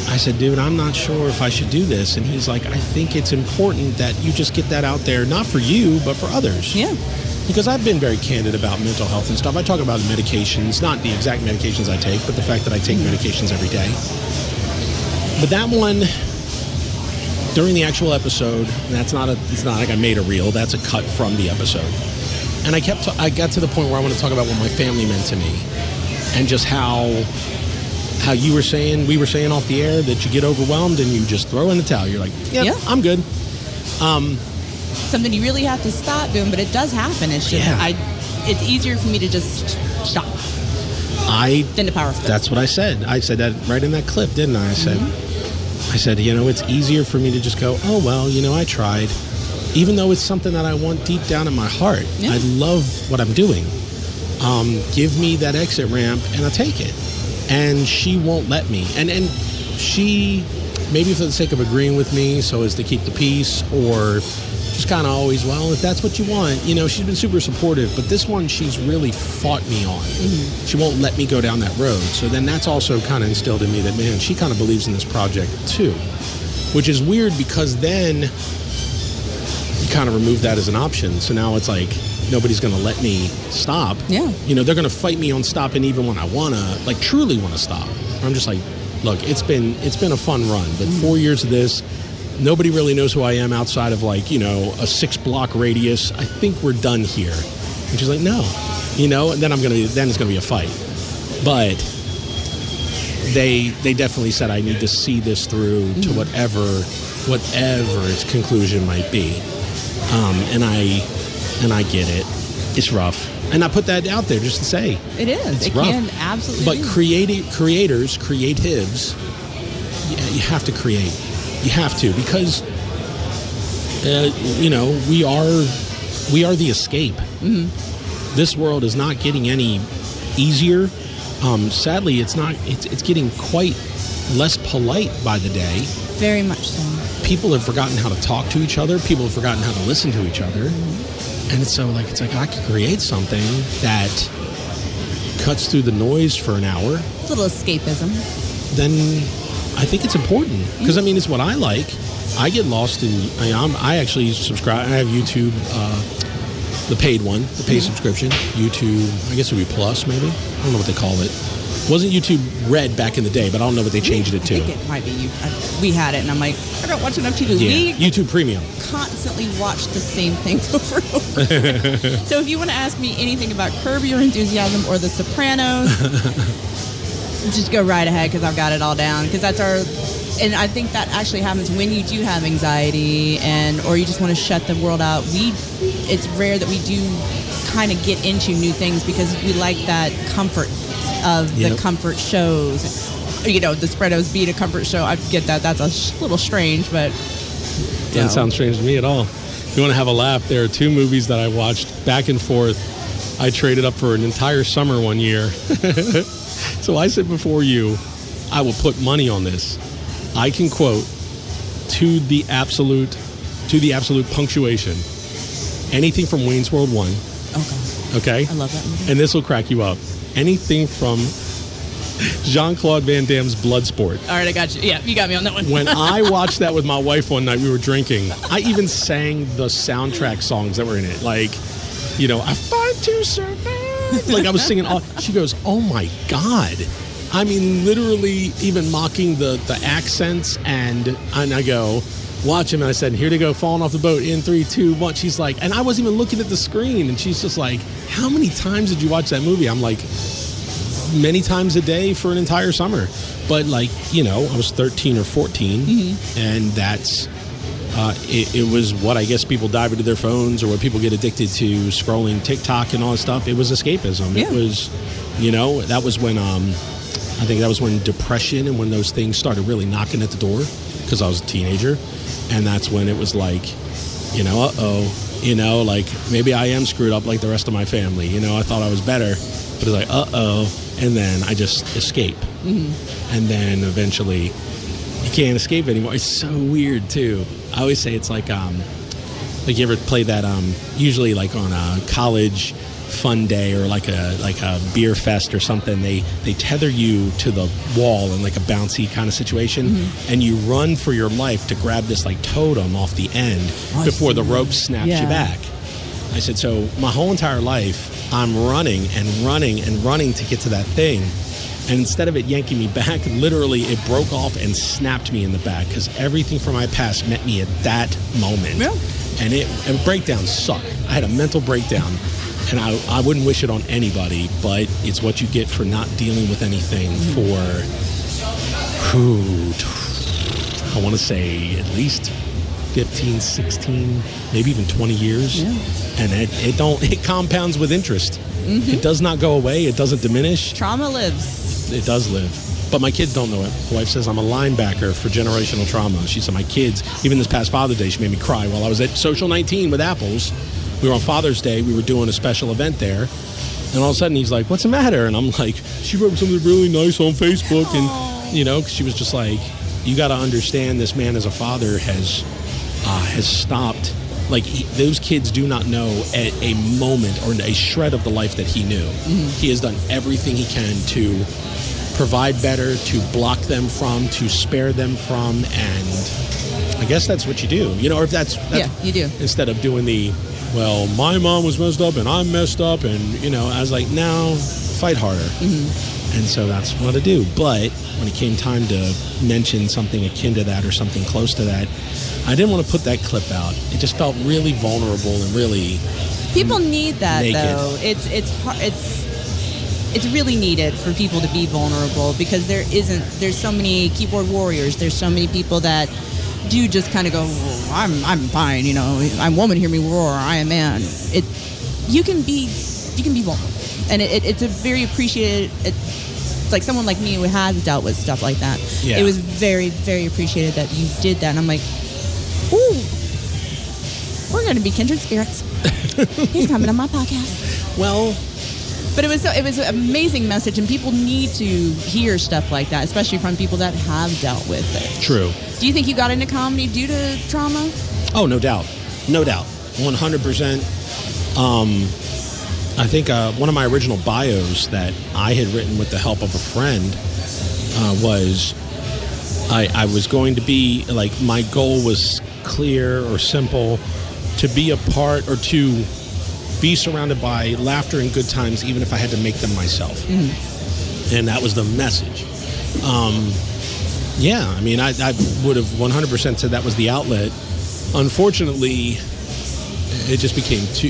I said, dude, I'm not sure if I should do this. And he's like, I think it's important that you just get that out there, not for you, but for others. Yeah. Because I've been very candid about mental health and stuff. I talk about medications, not the exact medications I take, but the fact that I take medications every day. But that one, during the actual episode, it's not like I made a reel, that's a cut from the episode. And I got to the point where I want to talk about what my family meant to me and just how we were saying off the air that you get overwhelmed and you just throw in the towel. You're like, yeah, I'm good. Something you really have to stop doing, but it does happen. It's just, it's easier for me to just stop than to power through. That's what I said. I said that right in that clip, didn't I? I said, it's easier for me to just go, oh, well, I tried. Even though it's something that I want deep down in my heart. Yeah. I love what I'm doing. Give me that exit ramp and I'll take it. And she won't let me. And she, maybe for the sake of agreeing with me so as to keep the peace, or just kind of always, well, if that's what you want, she's been super supportive. But this one, she's really fought me on. She won't let me go down that road. So then that's also kind of instilled in me that, man, she kind of believes in this project too. which is weird because then you kind of remove that as an option. So now it's like nobody's going to let me stop. Yeah. You know, they're going to fight me on stopping even when I want to, like, truly want to stop. I'm just like, look, it's been a fun run, but 4 years of this, nobody really knows who I am outside of, like, you know, a 6-block radius. I think we're done here. And she's like, no, you know, and then it's going to be a fight. But they definitely said I need to see this through to whatever its conclusion might be. And I get it. It's rough. And I put that out there just to say. It is. It rough. can absolutely But be. creatives, you have to create. You have to, because, you know, we are the escape. Mm-hmm. This world is not getting any easier. Sadly, it's not. It's getting quite less polite by the day. Very much so. People have forgotten how to talk to each other. People have forgotten how to listen to each other. And it's like I could create something that cuts through the noise for an hour. A little escapism. Then I think it's important because I mean it's what I like. I get lost in. I actually subscribe. I have YouTube, the paid one, the paid subscription. YouTube, I guess it would be Plus maybe. I don't know what they call it. It wasn't YouTube Red back in the day, but I don't know what they changed it to. I think it might be you. We had it, and I'm like, I don't watch enough TV. Yeah, YouTube Premium. Constantly watch the same things over and over again. So if you want to ask me anything about Curb Your Enthusiasm or The Sopranos, just go right ahead because I've got it all down. Because that's our, and I think that actually happens when you do have anxiety or you just want to shut the world out. It's rare that we do kind of get into new things because we like that comfort of the comfort shows. You know, The Sopranos being a comfort show. I get that. That's a little strange, but Doesn't sound strange to me at all. If you want to have a laugh, there are 2 movies that I watched back and forth. I traded up for an entire summer one year. So I said before you, I will put money on this. I can quote to the absolute punctuation anything from Wayne's World 1. Okay? I love that movie. And this will crack you up. Anything from Jean-Claude Van Damme's Bloodsport. All right, I got you. Yeah, you got me on that one. When I watched that with my wife one night, we were drinking. I even sang the soundtrack songs that were in it. Like, you know, I fight to survive. Like I was singing all. She goes, oh my God. I mean, literally even mocking the accents. And I go, watch him. And I said, here to go, falling off the boat in 3, 2, 1. She's like, and I wasn't even looking at the screen. And she's just like, how many times did you watch that movie? I'm like, many times a day for an entire summer. But like, you know, I was 13 or 14 and that's it was what I guess people dive into their phones or what people get addicted to, scrolling TikTok and all that stuff. It was escapism. It was, you know, that was when I think that was when depression and when those things started really knocking at the door because I was a teenager. And that's when it was like, you know, you know, like maybe I am screwed up like the rest of my family. You know, I thought I was better, but it's like, and then I just escape. And then eventually you can't escape anymore. It's so weird too. I always say it's like you ever play that usually like on a college fun day or like a beer fest or something, they tether you to the wall in like a bouncy kind of situation and you run for your life to grab this like totem off the end before the rope snaps you back. I said, so my whole entire life I'm running and running and running to get to that thing. And instead of it yanking me back, literally it broke off and snapped me in the back because everything from my past met me at that moment. Yeah. And breakdowns suck. I had a mental breakdown and I wouldn't wish it on anybody, but it's what you get for not dealing with anything for, I want to say at least 15, 16, maybe even 20 years. Yeah. And it compounds with interest. It does not go away. It doesn't diminish. Trauma lives. It does live. But my kids don't know it. My wife says I'm a linebacker for generational trauma. She said my kids, even this past Father's Day, she made me cry while I was at Social 19 with Apples. We were on Father's Day. We were doing a special event there. And all of a sudden he's like, what's the matter? And I'm like, she wrote something really nice on Facebook. And, you know, she was just like, you got to understand this man as a father has stopped. Like, those kids do not know a moment or a shred of the life that he knew. He has done everything he can to provide better, to block them from, to spare them from, and I guess that's what you do. Or if that's yeah, you do. Instead of doing well, my mom was messed up and I'm messed up, and I was like, no, fight harder. Mm-hmm. And so that's what I do. But when it came time to mention something akin to that or something close to that, I didn't want to put that clip out. It just felt really vulnerable and really people need that naked. Though. It's really needed for people to be vulnerable, because there's so many keyboard warriors. There's so many people that do just kind of go, I'm fine, I'm woman, hear me roar, I am man. You can be vulnerable, and it's a very appreciated. It's like someone like me who has dealt with stuff like that. Yeah. It was very, very appreciated that you did that, and I'm like, ooh, we're going to be kindred spirits. He's coming on my podcast. Well. But it was an amazing message, and people need to hear stuff like that, especially from people that have dealt with it. True. Do you think you got into comedy due to trauma? Oh, no doubt. 100%. I think one of my original bios that I had written with the help of a friend was I was going to be, like, my goal was clear or simple, to be a part or to be surrounded by laughter and good times, even if I had to make them myself. Mm-hmm. And that was the message. Yeah, I mean, I would have 100% said that was the outlet. Unfortunately, it just became too...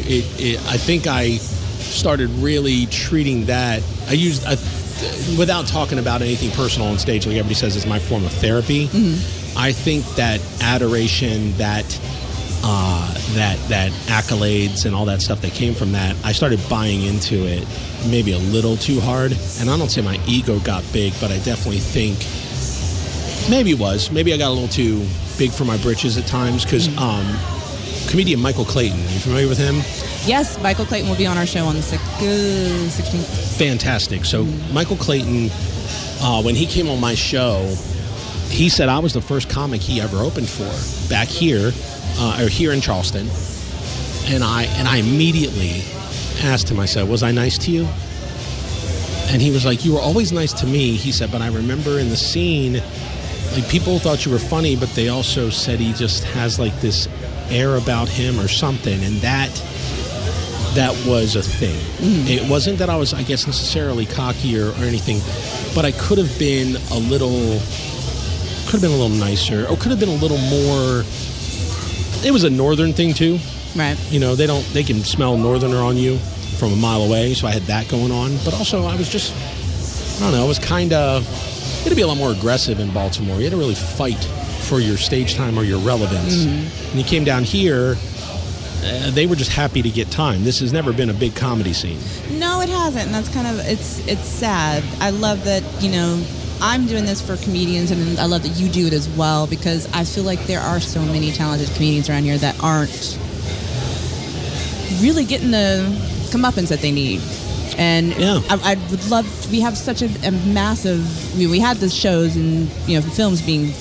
I think I started really treating that... without talking about anything personal on stage, like everybody says, it's my form of therapy. Mm-hmm. I think that adoration, that accolades and all that stuff that came from that, I started buying into it maybe a little too hard. And I don't say my ego got big, but I definitely think maybe I got a little too big for my britches at times, because comedian Michael Clayton, are you familiar with him? Yes, Michael Clayton will be on our show on the 16th. Fantastic. So Michael Clayton, when he came on my show, he said I was the first comic he ever opened for back here, or here in Charleston. And I immediately asked him, I said, was I nice to you? And he was like, you were always nice to me. He said, but I remember in the scene, like, people thought you were funny, but they also said he just has like this air about him or something. And that was a thing. It wasn't that I was, I guess, necessarily cocky or anything, but I could have been a little nicer, or could have been a little more. It was a northern thing too. Right. They can smell northerner on you from a mile away, so I had that going on. But also I was just, I don't know, I was kind of, you had to be a lot more aggressive in Baltimore. You had to really fight for your stage time or your relevance. Mm-hmm. When you came down here, they were just happy to get time. This has never been a big comedy scene. No, it hasn't, and that's kind of, it's sad. I love that, I'm doing this for comedians, and I love that you do it as well, because I feel like there are so many talented comedians around here that aren't really getting the comeuppance that they need. And yeah. I would love, we have such a massive, we had the shows and, films being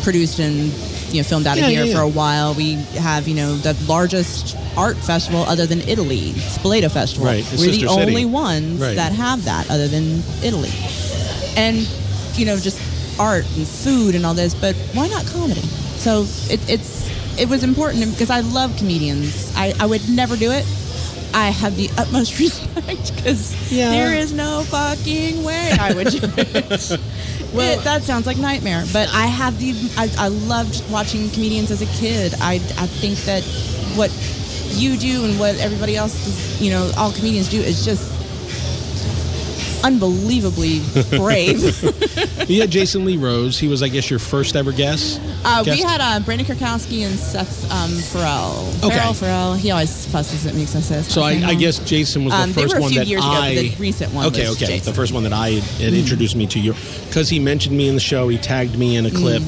produced and, filmed out of here for a while. We have, the largest art festival other than Italy, Spoleto Festival. Right. We're the only ones that have that other than Italy. And, just art and food and all this, but why not comedy? So it was important because I love comedians. I would never do it. I have the utmost respect because there is no fucking way I would do it. Well, that sounds like nightmare. But I loved watching comedians as a kid. I think that what you do and what everybody else does, all comedians do is just unbelievably brave. You had Jason Lee Rose. He was, I guess, your first ever guest? We had Brandon Kurkowski and Seth Farrell. Okay. Farrell. He always fusses at me because I say so I guess Jason was the first one that years ago, but the recent one was Jason. The first one that I had introduced me to you. Because he mentioned me in the show. He tagged me in a clip.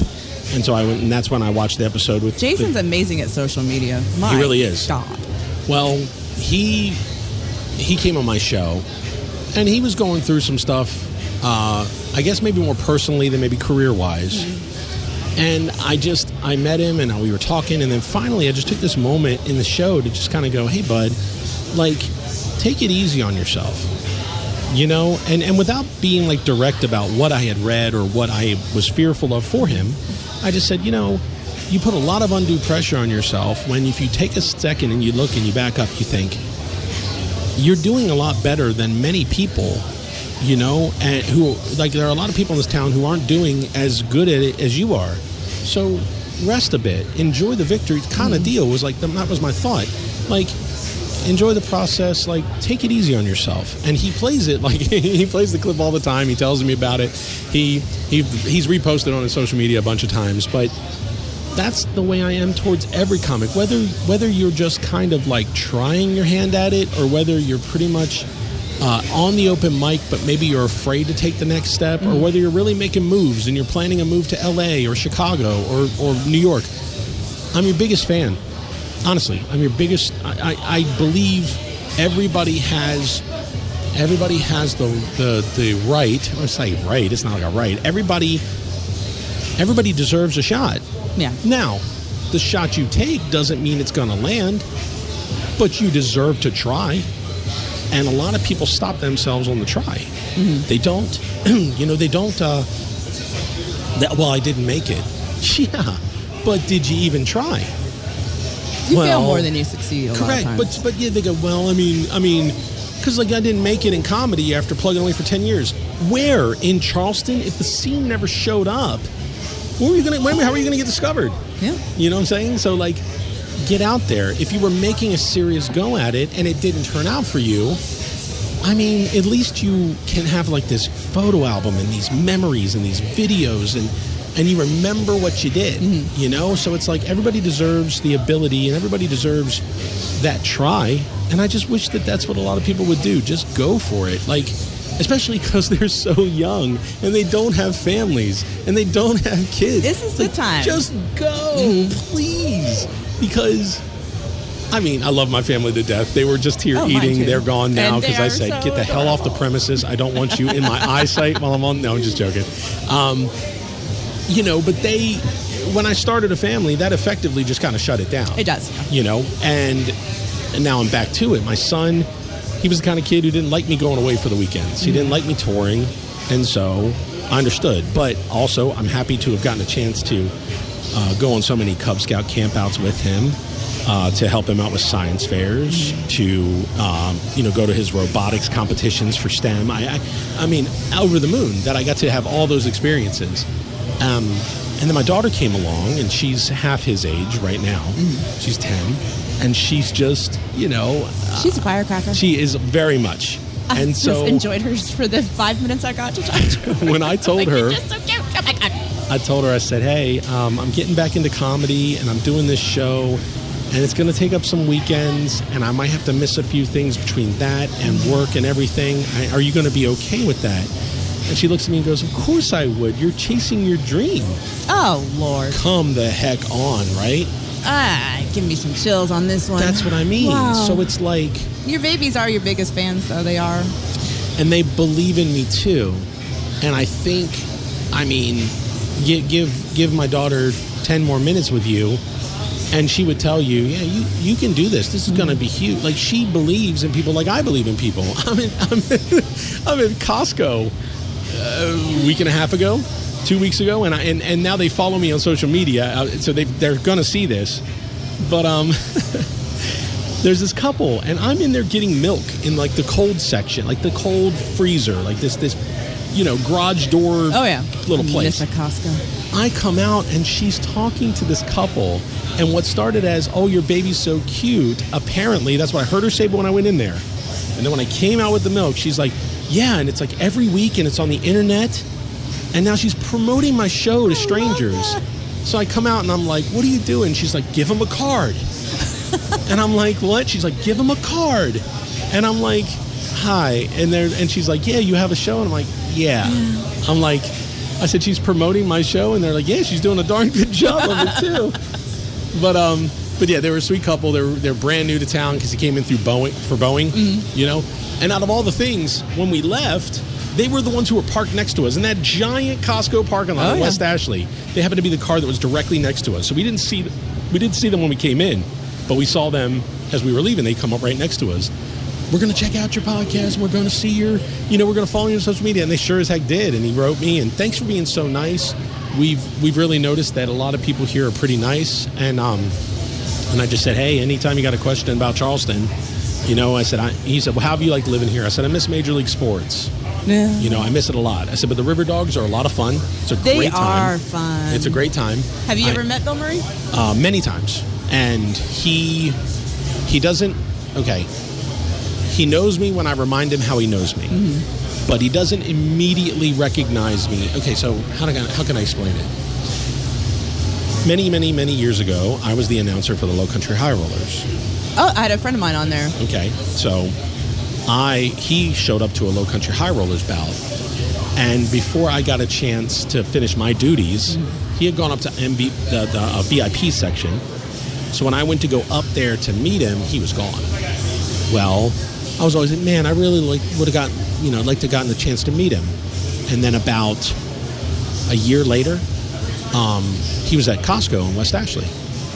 And so I went, and that's when I watched the episode with... Jason's amazing at social media. He really is. God. Well, he came on my show, and he was going through some stuff, I guess maybe more personally than maybe career-wise. And I met him, and we were talking, and then finally I just took this moment in the show to just kind of go, hey, bud, like, take it easy on yourself, And without being, like, direct about what I had read or what I was fearful of for him, I just said, you put a lot of undue pressure on yourself when if you take a second and you look and you back up, you think, you're doing a lot better than many people, you know, and who, like, there are a lot of people in this town who aren't doing as good at it as you are. So rest a bit, enjoy the victory kind of deal was like, that was my thought. Like, enjoy the process, like, take it easy on yourself. And he plays it, like, he plays the clip all the time. He tells me about it. He's reposted on his social media a bunch of times, but that's the way I am towards every comic, whether you're just kind of like trying your hand at it, or whether you're pretty much on the open mic, but maybe you're afraid to take the next step, or whether you're really making moves and you're planning a move to LA or Chicago or New York. I'm your biggest fan. Honestly, I'm your biggest. I believe everybody has the right. I say right. It's not like a right. Everybody deserves a shot. Yeah. Now, the shot you take doesn't mean it's going to land, but you deserve to try. And a lot of people stop themselves on the try. Mm-hmm. They don't. They don't. Well, I didn't make it. Yeah, but did you even try? You fail more than you succeed a lot of times. Correct, but yeah, they go, well, I mean, because like I didn't make it in comedy after plugging away for 10 years. Where in Charleston, if the scene never showed up, how are you gonna get discovered? Yeah, you know what I'm saying? So like, get out there. If you were making a serious go at it and it didn't turn out for you, I mean, at least you can have like this photo album and these memories and these videos and you remember what you did, you know? So it's like everybody deserves the ability and everybody deserves that try. And I just wish that that's what a lot of people would do. Just go for it. Like, especially because they're so young and they don't have families and they don't have kids. This is the time. Just go, please. Because, I mean, I love my family to death. They were just here eating. They're gone now because I said, get the hell off the premises. I don't want you in my eyesight while I'm on. No, I'm just joking. But when I started a family, that effectively just kind of shut it down. It does. And now I'm back to it. My son, he was the kind of kid who didn't like me going away for the weekends. He didn't like me touring, and so I understood. But also, I'm happy to have gotten a chance to go on so many Cub Scout campouts with him, to help him out with science fairs, to go to his robotics competitions for STEM. I mean, over the moon that I got to have all those experiences. And then my daughter came along, and she's half his age right now. She's 10. And she's just, she's a firecracker. She is very much. I just enjoyed her for the 5 minutes I got to talk to her. When I told her, you're just so cute. Oh my God. I told her, I said, hey, I'm getting back into comedy, and I'm doing this show, and it's going to take up some weekends, and I might have to miss a few things between that and work and everything. Are you going to be okay with that? And she looks at me and goes, of course I would. You're chasing your dream. Oh, Lord. Come the heck on, right? Give me some chills on this one. That's what I mean. Wow. So it's like... Your babies are your biggest fans, though. They are. And they believe in me, too. And I think, give my daughter 10 more minutes with you, and she would tell you, yeah, you can do this. This is going to be huge. Like, she believes in people like I believe in people. I'm in Costco a week and a half ago, 2 weeks ago, and now they follow me on social media, so they're going to see this. But there's this couple, and I'm in there getting milk in like the cold section, like the cold freezer, like this garage door little place. Miss a Costco. I come out, and she's talking to this couple, and what started as, oh, your baby's so cute, apparently, that's what I heard her say when I went in there. And then when I came out with the milk, she's like, yeah, and it's like every week, and it's on the internet. And now she's promoting my show to strangers. So I come out, and I'm like, what are you doing? She's like, give him a card. And I'm like, what? She's like, give him a card. And I'm like, hi. And she's like, yeah, you have a show? And I'm like, yeah. I'm like, I said, she's promoting my show? And they're like, yeah, she's doing a darn good job of it, too. But yeah, they were a sweet couple. They're brand new to town because he came in through Boeing, And out of all the things, when we left, they were the ones who were parked next to us in that giant Costco parking lot in West Ashley. They happened to be the car that was directly next to us. So we didn't see them when we came in, but we saw them as we were leaving. They come up right next to us. We're going to check out your podcast, and we're going to see we're going to follow you on social media. And they sure as heck did. And he wrote me, and thanks for being so nice. we've really noticed that a lot of people here are pretty nice, and I just said, hey, anytime you got a question about Charleston, I said, he said, well, how have you liked living here? I said, I miss Major League Sports. Yeah. I miss it a lot. I said, but the River Dogs are a lot of fun. It's a great time. They are fun. It's a great time. Have you ever met Bill Murray? Many times. And he doesn't, okay, he knows me when I remind him how he knows me. Mm-hmm. But he doesn't immediately recognize me. Okay, so how can I explain it? Many, many, many years ago, I was the announcer for the Low Country High Rollers. Oh, I had a friend of mine on there. Okay, so he showed up to a Low Country High Rollers bout, and before I got a chance to finish my duties, he had gone up to the VIP section. So when I went to go up there to meet him, he was gone. Well, I was always like, man, I really like to have gotten the chance to meet him. And then about a year later, he was at Costco in West Ashley.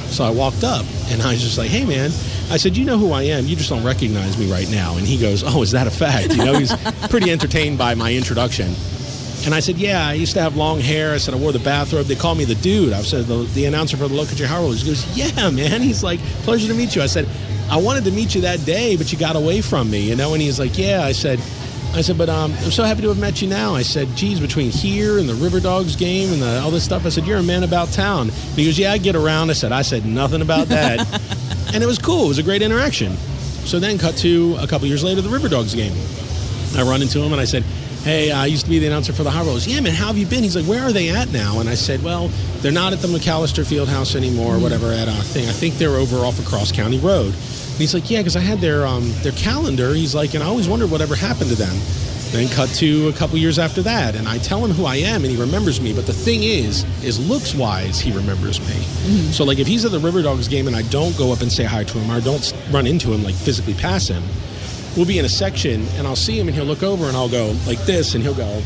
So I walked up and I was just like, hey man, I said, you know who I am, you just don't recognize me right now. And he goes, oh, is that a fact? He's pretty entertained by my introduction. And I said, yeah, I used to have long hair. I said, I wore the bathrobe. They call me the dude. I said, the announcer for the Low Country High Rollers. He goes, yeah, man. He's like, pleasure to meet you. I said, I wanted to meet you that day, but you got away from me, And he's like, yeah. I said, but I'm so happy to have met you now. I said, geez, between here and the River Dogs game and all this stuff, I said, you're a man about town. And he goes, yeah, I get around. I said nothing about that. And it was cool. It was a great interaction. So then cut to a couple years later, the River Dogs game. I run into him and I said, hey, I used to be the announcer for the High Rollers. Yeah, man, how have you been? He's like, where are they at now? And I said, well, they're not at the McAllister Fieldhouse anymore, or whatever, at a thing. I think they're over off of Cross County Road. And he's like, yeah, because I had their calendar. He's like, and I always wondered whatever happened to them. Then cut to a couple years after that, and I tell him who I am, and he remembers me. But the thing is looks-wise, he remembers me. Mm-hmm. So, like, if he's at the River Dogs game and I don't go up and say hi to him, or I don't run into him, like, physically pass him, we'll be in a section, and I'll see him, and he'll look over, and I'll go like this, and he'll go,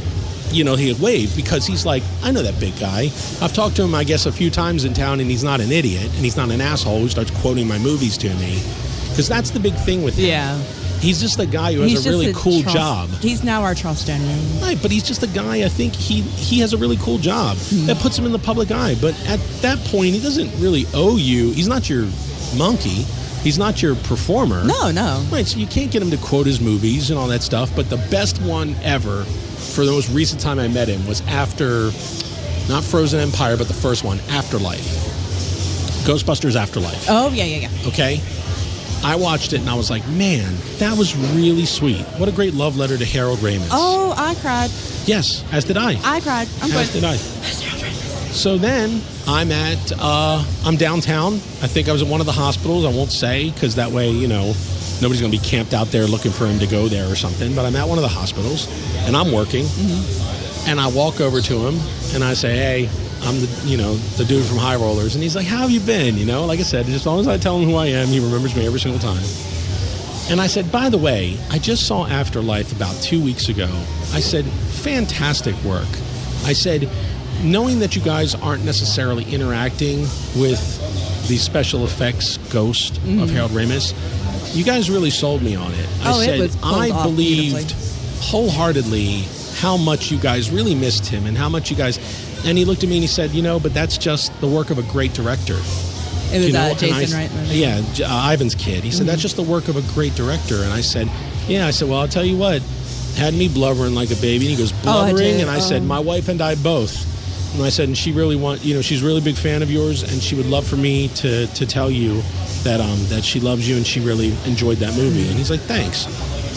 he'll wave, because he's like, I know that big guy. I've talked to him, I guess, a few times in town, and he's not an idiot, and he's not an asshole who starts quoting my movies to me. Because that's the big thing with him. Yeah. He's just a guy who has a really cool job. He's now our Charlestonian. Right, but he's just a guy, I think he has a really cool job that puts him in the public eye. But at that point, he doesn't really owe you. He's not your monkey. He's not your performer. No. Right, so you can't get him to quote his movies and all that stuff. But the best one ever, for the most recent time I met him, was after, not Frozen Empire, but the first one, Afterlife. Ghostbusters Afterlife. Oh, yeah. Okay? I watched it and I was like, man, that was really sweet. What a great love letter to Harold Ramis. Oh, I cried. Yes, as did I. I cried. As did I. So then I'm downtown. I think I was at one of the hospitals. I won't say, because that way, nobody's going to be camped out there looking for him to go there or something. But I'm at one of the hospitals and I'm working. Mm-hmm. And I walk over to him and I say, hey, I'm the dude from High Rollers. And he's like, how have you been? Like I said, as long as I tell him who I am, he remembers me every single time. And I said, by the way, I just saw Afterlife about 2 weeks ago. I said, fantastic work. I said, knowing that you guys aren't necessarily interacting with the special effects ghost of Harold Ramis, you guys really sold me on it. I believed wholeheartedly how much you guys really missed him and how much you guys... And he looked at me and he said, but that's just the work of a great director. It was Jason Reitman. Yeah, Ivan's kid. He said, that's just the work of a great director. And I said, well, I'll tell you what. Had me blubbering like a baby. And he goes, blubbering? And I said, my wife and I both. And I said, and she really she's a really big fan of yours, and she would love for me to tell you that she loves you and she really enjoyed that movie. And he's like, thanks.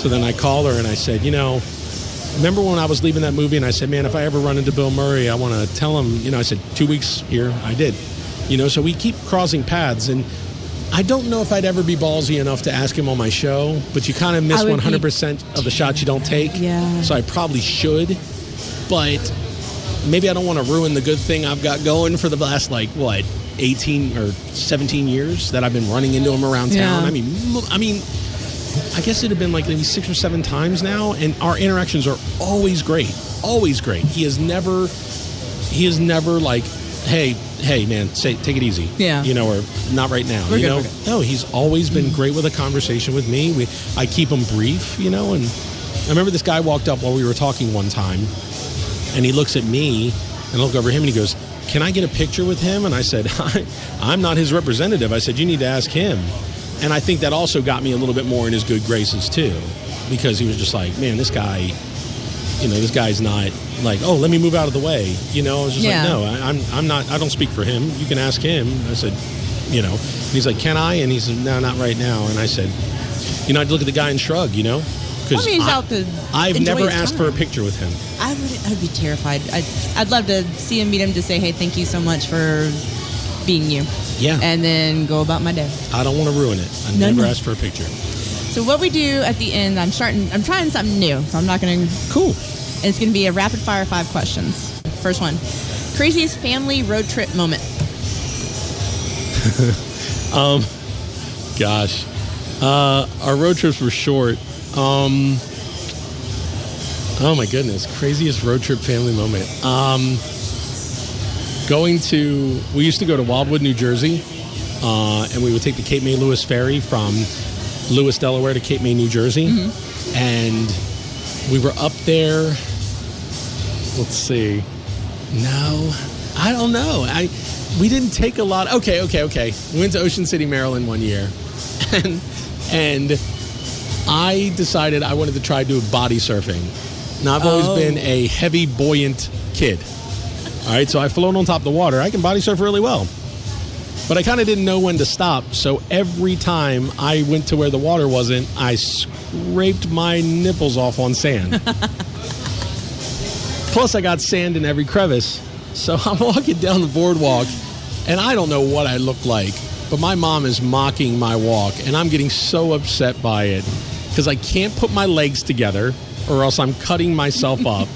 So then I called her and I said, remember when I was leaving that movie and I said, man, if I ever run into Bill Murray, I want to tell him, I said, 2 weeks here. I did. So we keep crossing paths. And I don't know if I'd ever be ballsy enough to ask him on my show, but you kind of miss 100% of the shots you don't take. Yeah. So I probably should. But maybe I don't want to ruin the good thing I've got going for the last, 18 or 17 years that I've been running into him around town. Yeah. I mean, I guess it had been maybe 6 or 7 times now, and our interactions are always great. Always great. He is never hey man, take it easy. Yeah. Or not right now. We're good. No, he's always been great with a conversation with me. I keep him brief, and I remember this guy walked up while we were talking one time, and he looks at me, And I look over him and he goes, can I get a picture with him? And I said, I'm not his representative. I said, you need to ask him. And I think that also got me a little bit more in his good graces too, because he was just like, man, this guy, this guy's not like, oh, let me move out of the way. I was just like, no, I'm not, I don't speak for him. You can ask him. I said, and he's like, can I? And he said, no, not right now. And I said, I'd look at the guy and shrug, because I've never asked for a picture with him. I'd be terrified. I'd love to see him, meet him, to say, hey, thank you so much for being you. Yeah. And then go about my day. I don't want to ruin it. I never asked for a picture. So what we do at the end, I'm trying something new. So I'm not going to. Cool. And it's going to be a rapid fire 5 questions. First one, craziest family road trip moment. Gosh. Our road trips were short. Oh my goodness. Craziest road trip family moment. We used to go to Wildwood, New Jersey, and we would take the Cape May Lewis ferry from Lewis, Delaware to Cape May, New Jersey. Mm-hmm. And we were up there. Let's see. No, I don't know. We didn't take a lot. Okay. We went to Ocean City, Maryland one year. And I decided I wanted to try doing body surfing. Now, I've always been a heavy, buoyant kid. All right, so I float on top of the water. I can body surf really well. But I kind of didn't know when to stop, so every time I went to where the water wasn't, I scraped my nipples off on sand. Plus, I got sand in every crevice. So I'm walking down the boardwalk, and I don't know what I look like, but my mom is mocking my walk, and I'm getting so upset by it because I can't put my legs together or else I'm cutting myself up.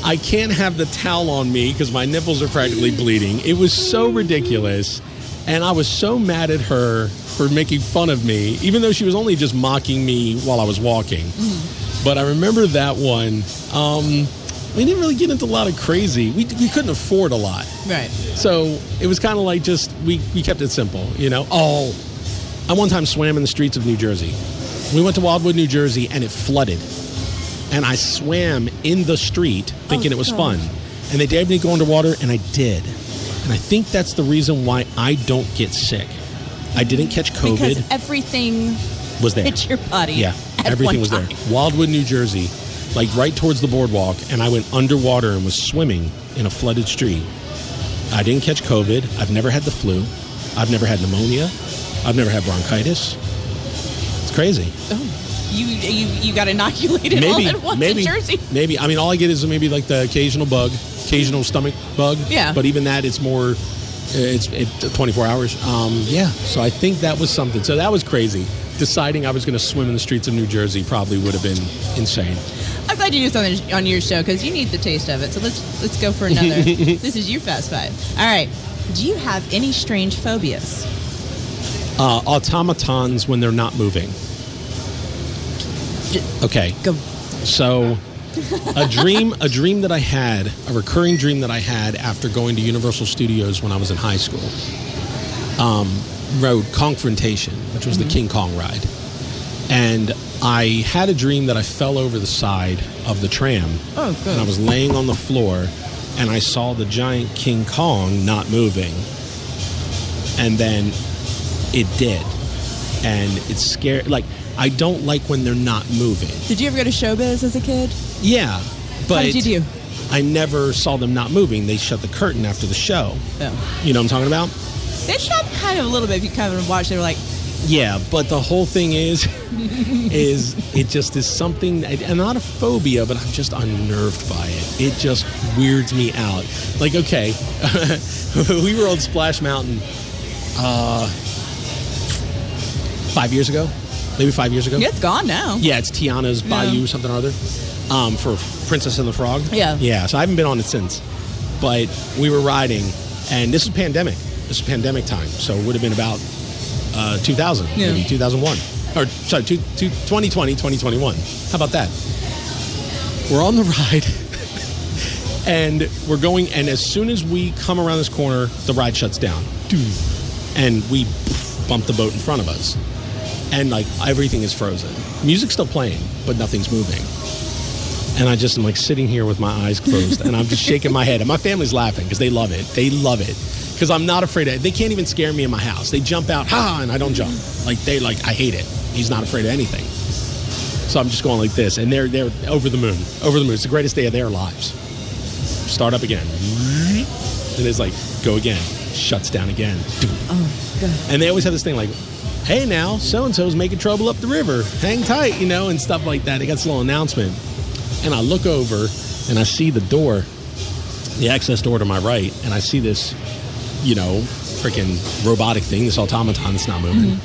I can't have the towel on me because my nipples are practically bleeding. It was so ridiculous, and I was so mad at her for making fun of me, even though she was only just mocking me while I was walking. Mm. But I remember that one. We didn't really get into a lot of crazy. We couldn't afford a lot. Right. So it was kind of like just, we kept it simple, I one time swam in the streets of New Jersey. We went to Wildwood, New Jersey, and it flooded. And I swam in the street thinking it was fun. And they dared me to go underwater, and I did. And I think that's the reason why I don't get sick. I didn't catch COVID. Because everything was there. hit your body. Yeah, everything was there. Wildwood, New Jersey, like right towards the boardwalk, and I went underwater and was swimming in a flooded street. I didn't catch COVID. I've never had the flu. I've never had pneumonia. I've never had bronchitis. It's crazy. Oh. You got inoculated all at once in Jersey. Maybe. I mean, all I get is maybe like the occasional bug, occasional stomach bug. Yeah. But even that, it's more, it's 24 hours. So I think that was something. So that was crazy. Deciding I was going to swim in the streets of New Jersey probably would have been insane. I'm glad you do something on your show because you need the taste of it. So let's go for another. This is your Fast Five. All right. Do you have any strange phobias? Automatons when they're not moving. Okay. Go. So a dream that I had, a recurring dream that I had after going to Universal Studios when I was in high school, rode Confrontation, which was the King Kong ride. And I had a dream that I fell over the side of the tram. Oh, good. And I was laying on the floor, and I saw the giant King Kong not moving. And then it did. And it's scary. Like, I don't like when they're not moving. Did you ever go to showbiz as a kid? Yeah. But how did you do? I never saw them not moving. They shut the curtain after the show. Oh. You know what I'm talking about? They shut kind of a little bit. If you kind of watch, they were like... Yeah, but the whole thing is it just is something, and not a phobia, but I'm just unnerved by it. It just weirds me out. Like, okay, we were on Splash Mountain 5 years ago. Maybe 5 years ago. Yeah, it's gone now. Yeah, it's Tiana's Bayou, something or other, for Princess and the Frog. Yeah. Yeah, so I haven't been on it since. But we were riding, and this is pandemic. This is pandemic time, so it would have been about 2000, maybe 2001. Or, sorry, 2020, 2021. How about that? We're on the ride, and we're going, and as soon as we come around this corner, the ride shuts down. And we bump the boat in front of us. And like everything is frozen. Music's still playing, but nothing's moving. And I just am like sitting here with my eyes closed, and I'm just shaking my head. And my family's laughing because they love it. They love it because I'm not afraid of it. They can't even scare me in my house. They jump out, and I don't jump. I hate it. He's not afraid of anything. So I'm just going like this, and they're over the moon. Over the moon. It's the greatest day of their lives. Start up again. And it's like, go again. Shuts down again. Oh, God. And they always have this thing like, hey now, so-and-so's making trouble up the river. Hang tight, and stuff like that. They got this little announcement. And I look over, and I see the door, the access door to my right, and I see this, freaking robotic thing, this automaton that's not moving.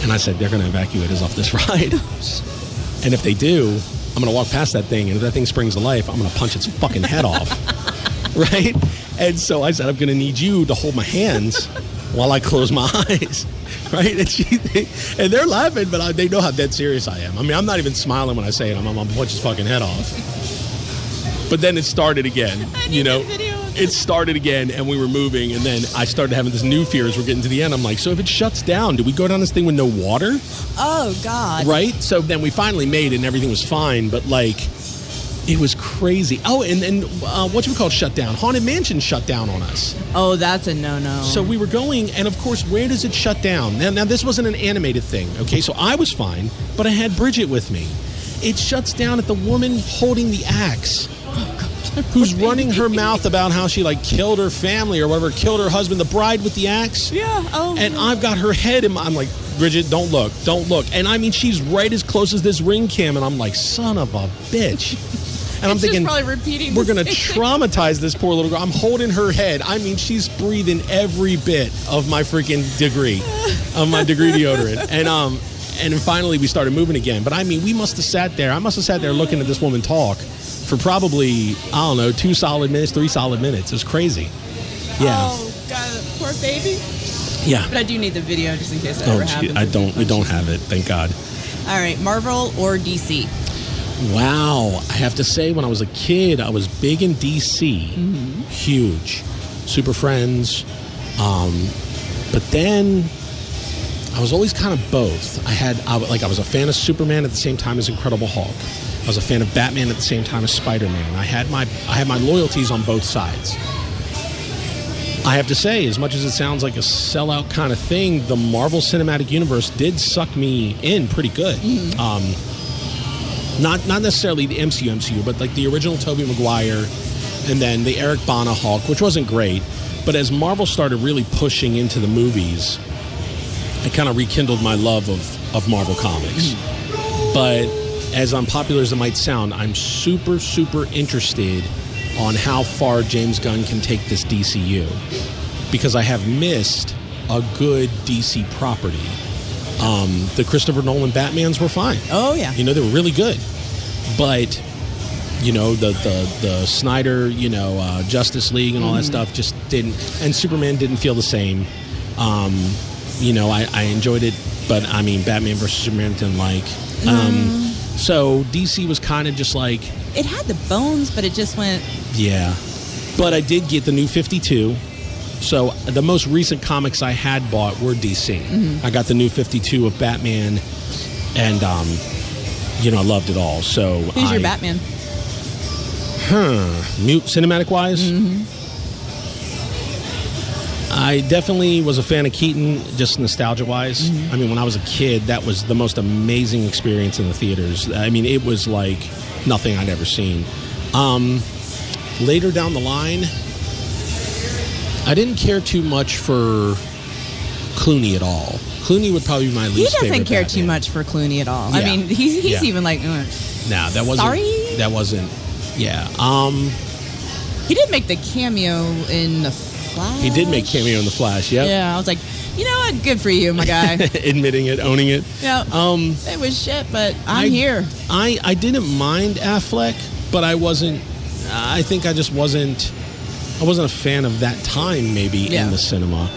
And I said, they're going to evacuate us off this ride. And if they do, I'm going to walk past that thing, and if that thing springs to life, I'm going to punch its fucking head off. Right? And so I said, I'm going to need you to hold my hands while I close my eyes. Right? And they're laughing, but they know how dead serious I am. I mean, I'm not even smiling when I say it. I'm going to punch his fucking head off. But then it started again. It started again, and we were moving, and then I started having this new fear as we're getting to the end. I'm like, so if it shuts down, do we go down this thing with no water? Oh, God. Right? So then we finally made it, and everything was fine, but, it was crazy. Oh, and whatchamacallit shut down? Haunted Mansion shut down on us. Oh, that's a no-no. So we were going, and of course, where does it shut down? Now this wasn't an animated thing, okay? So I was fine, but I had Bridget with me. It shuts down at the woman holding the axe. Who's running her mouth about how she killed her family or whatever, killed her husband, the bride with the axe. Yeah. Oh. And I've got her head in my, I'm like, Bridget, don't look. And I mean, she's right as close as this ring cam, and I'm like, son of a bitch. And I'm thinking, probably repeating we're going to traumatize this poor little girl. I'm holding her head. I mean, she's breathing every bit of my freaking degree, of my degree deodorant. And then finally we started moving again. But I mean, I must have sat there looking at this woman talk for probably, 2 solid minutes, 3 solid minutes. It was crazy. Yeah. Oh, God, poor baby. Yeah. But I do need the video just in case that ever happens. We don't have it, thank God. All right, Marvel or DC? Wow. I have to say, when I was a kid, I was big in DC. Mm-hmm. Huge. Super Friends. But then I was always kind of both. I was a fan of Superman at the same time as Incredible Hulk. I was a fan of Batman at the same time as Spider-Man. I had my loyalties on both sides. I have to say, as much as it sounds like a sellout kind of thing, the Marvel Cinematic Universe did suck me in pretty good. Mm-hmm. Not necessarily the MCU, but the original Tobey Maguire, and then the Eric Bana Hulk, which wasn't great. But as Marvel started really pushing into the movies, it kind of rekindled my love of Marvel Comics. Mm-hmm. But as unpopular as it might sound, I'm super, super interested on how far James Gunn can take this DCU, because I have missed a good DC property. The Christopher Nolan Batmans were fine. Oh, yeah. They were really good. But, the Snyder, Justice League and all that stuff just didn't, and Superman didn't feel the same. I enjoyed it, but I mean, Batman versus Superman didn't like. So DC was kind of just like... It had the bones, but it just went... Yeah. But I did get the new 52. So the most recent comics I had bought were DC. Mm-hmm. I got the new 52 of Batman, and, I loved it all. So Who's your Batman? Cinematic-wise? Mm-hmm. I definitely was a fan of Keaton, just nostalgia-wise. Mm-hmm. I mean, when I was a kid, that was the most amazing experience in the theaters. I mean, it was like nothing I'd ever seen. Later down the line, I didn't care too much for Clooney at all. Clooney would probably be my least favorite. He doesn't care Batman. too much for Clooney at all. Yeah. I mean, he's even like... Nah, that wasn't... Sorry? That wasn't... Yeah. He did make the cameo in The Flash. He did make cameo in The Flash, yep. Yeah, I was like, you know what? Good for you, my guy. Admitting it, owning it. Yeah. It was shit, but I'm here. I didn't mind Affleck, but I wasn't... I think I just wasn't... I wasn't a fan of that time, maybe, in the cinema.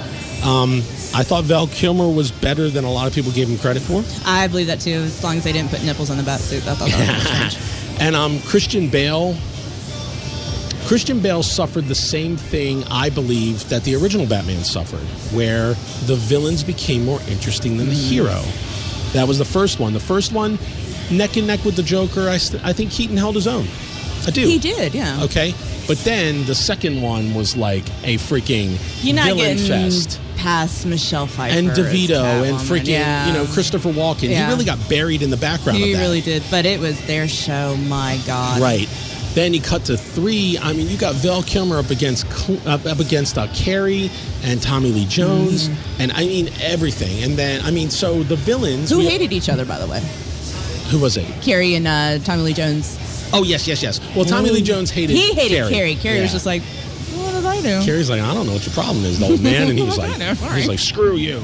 I thought Val Kilmer was better than a lot of people gave him credit for. I believe that, too, as long as they didn't put nipples on the batsuit. I thought that was strange. And Christian Bale... Christian Bale suffered the same thing, I believe, that the original Batman suffered, where the villains became more interesting than the hero. That was the first one. The first one, neck and neck with the Joker. I think Keaton held his own. I do. He did, yeah. Okay, but then the second one was like a freaking You're not villain getting fest. past Michelle Pfeiffer And DeVito as and Catwoman, freaking, yeah. Christopher Walken. Yeah. He really got buried in the background of He that. really did, but it was their show, my God. Right. Then you cut to 3. I mean, you got Val Kilmer up against Carrie and Tommy Lee Jones, and I mean everything. And then, I mean, so the villains... Who hated each other, by the way? Who was it? Carrie and Tommy Lee Jones. Oh, yes. Well, Tommy Lee Jones hated He hated Carrie. Carrie was just like, what did I do? Carrie's like, I don't know what your problem is, the old man. And he was like, screw you.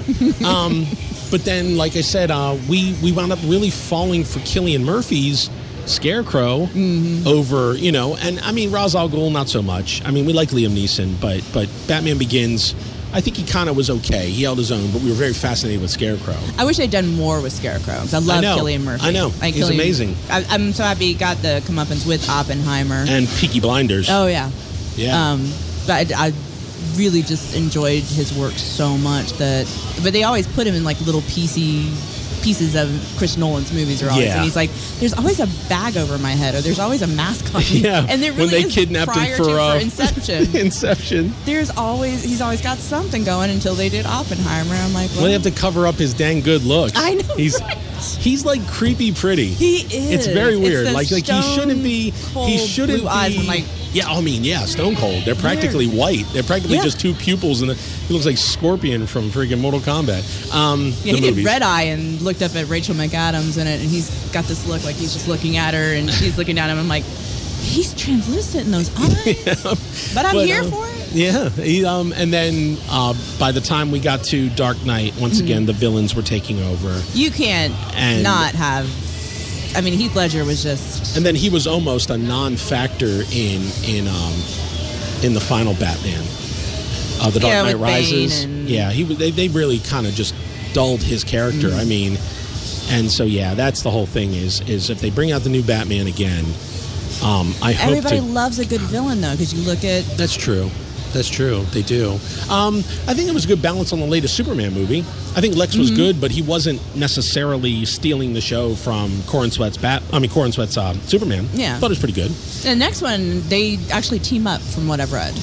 But then, like I said, we wound up really falling for Cillian Murphy's Scarecrow over, and I mean, Ra's al Ghul, not so much. I mean, we like Liam Neeson, but Batman Begins, I think he kind of was okay. He held his own, but we were very fascinated with Scarecrow. I wish they'd done more with Scarecrow, because I love Cillian Murphy. I know. He's amazing. I'm so happy he got the comeuppance with Oppenheimer. And Peaky Blinders. Oh, yeah. Yeah. But I really just enjoyed his work so much but they always put him in like little pieces of Chris Nolan's movies are always, and he's like, there's always a bag over my head, or there's always a mask on me. Yeah, and there really when they is kidnapped him for Inception. Inception. He's always got something going until they did Oppenheimer. I'm like, well, they have to cover up his dang good looks. I know. He's like creepy pretty. He is. It's very weird. It's like he shouldn't be. He shouldn't blue eyes. be. I'm like, yeah, I mean, yeah, stone cold. They're practically white. They're practically just two pupils, and he looks like Scorpion from freaking Mortal Kombat. He did Red Eye and looked up at Rachel McAdams in it, and he's got this look like he's just looking at her, and she's looking at him. I'm like, he's translucent in those eyes, but I'm here for it. Yeah, and then by the time we got to Dark Knight, once again the villains were taking over. You can't not have. I mean, Heath Ledger was just... And then he was almost a non-factor in the final Batman. The Dark Knight Rises. They really kind of just dulled his character. I mean, and so, that's the whole thing is if they bring out the new Batman again, I hope everybody loves a good villain, though, because you look at... That's true. They do. I think it was a good balance on the latest Superman movie. I think Lex was good, but he wasn't necessarily stealing the show from Corrin Sweat's Superman. Yeah. I thought it was pretty good. The next one, they actually team up, from what I've read.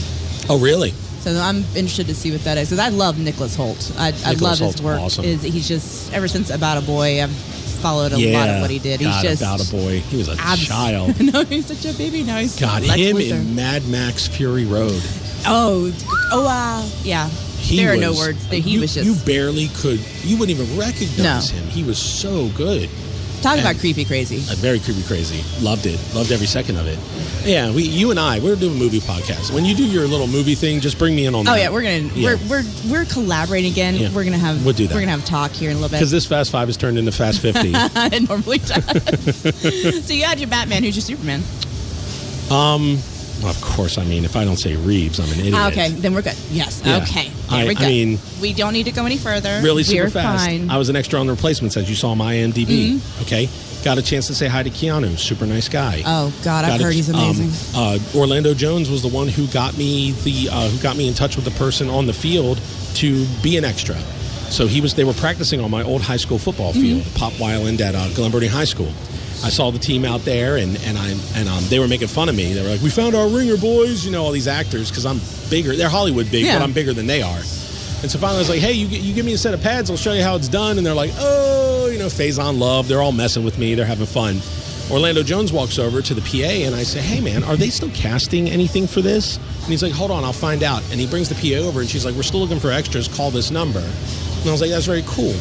Oh, really? So I'm interested to see what that is, because I love Nicholas Hoult. I love his work. Awesome. He's just, ever since About a Boy, I've followed a lot of what he did. God, He's just About a Boy. He was a child. No, he's such a baby. Now he's God, Lex him Luthor. in Mad Max Fury Road. Yeah. There are no words. He was just... You barely could... You wouldn't even recognize him. He was so good. Talk about creepy crazy. Very creepy crazy. Loved it. Loved every second of it. Yeah, you and I, we're doing a movie podcast. When you do your little movie thing, just bring me in on that. Oh yeah, we're collaborating again. Yeah. We'll do that. We're gonna have a talk here in a little bit. Because this Fast 5 has turned into Fast 50. It normally does. So you had your Batman. Who's your Superman? Well, of course. I mean, if I don't say Reeves, I'm an idiot. Okay, then we're good. Yes. Yeah. Okay. There we go. I mean, we don't need to go any further. Really super fast. Fine. I was an extra on the Replacements, as you saw on my IMDb. Okay. Got a chance to say hi to Keanu. Super nice guy. Oh God, I've heard he's amazing. Orlando Jones was the one who got me in touch with the person on the field to be an extra. So they were practicing on my old high school football field, Pop Wyland at Glen Burnie High School. I saw the team out there, and they were making fun of me. They were like, "We found our ringer, boys!" You know, all these actors, because I'm bigger. They're Hollywood big, but I'm bigger than they are. And so finally, I was like, "Hey, you give me a set of pads. I'll show you how it's done." And they're like, "Oh, Faison Love." They're all messing with me. They're having fun. Orlando Jones walks over to the PA, and I say, "Hey, man, are they still casting anything for this?" And he's like, "Hold on, I'll find out." And he brings the PA over, and she's like, "We're still looking for extras. Call this number." And I was like, "That's very cool."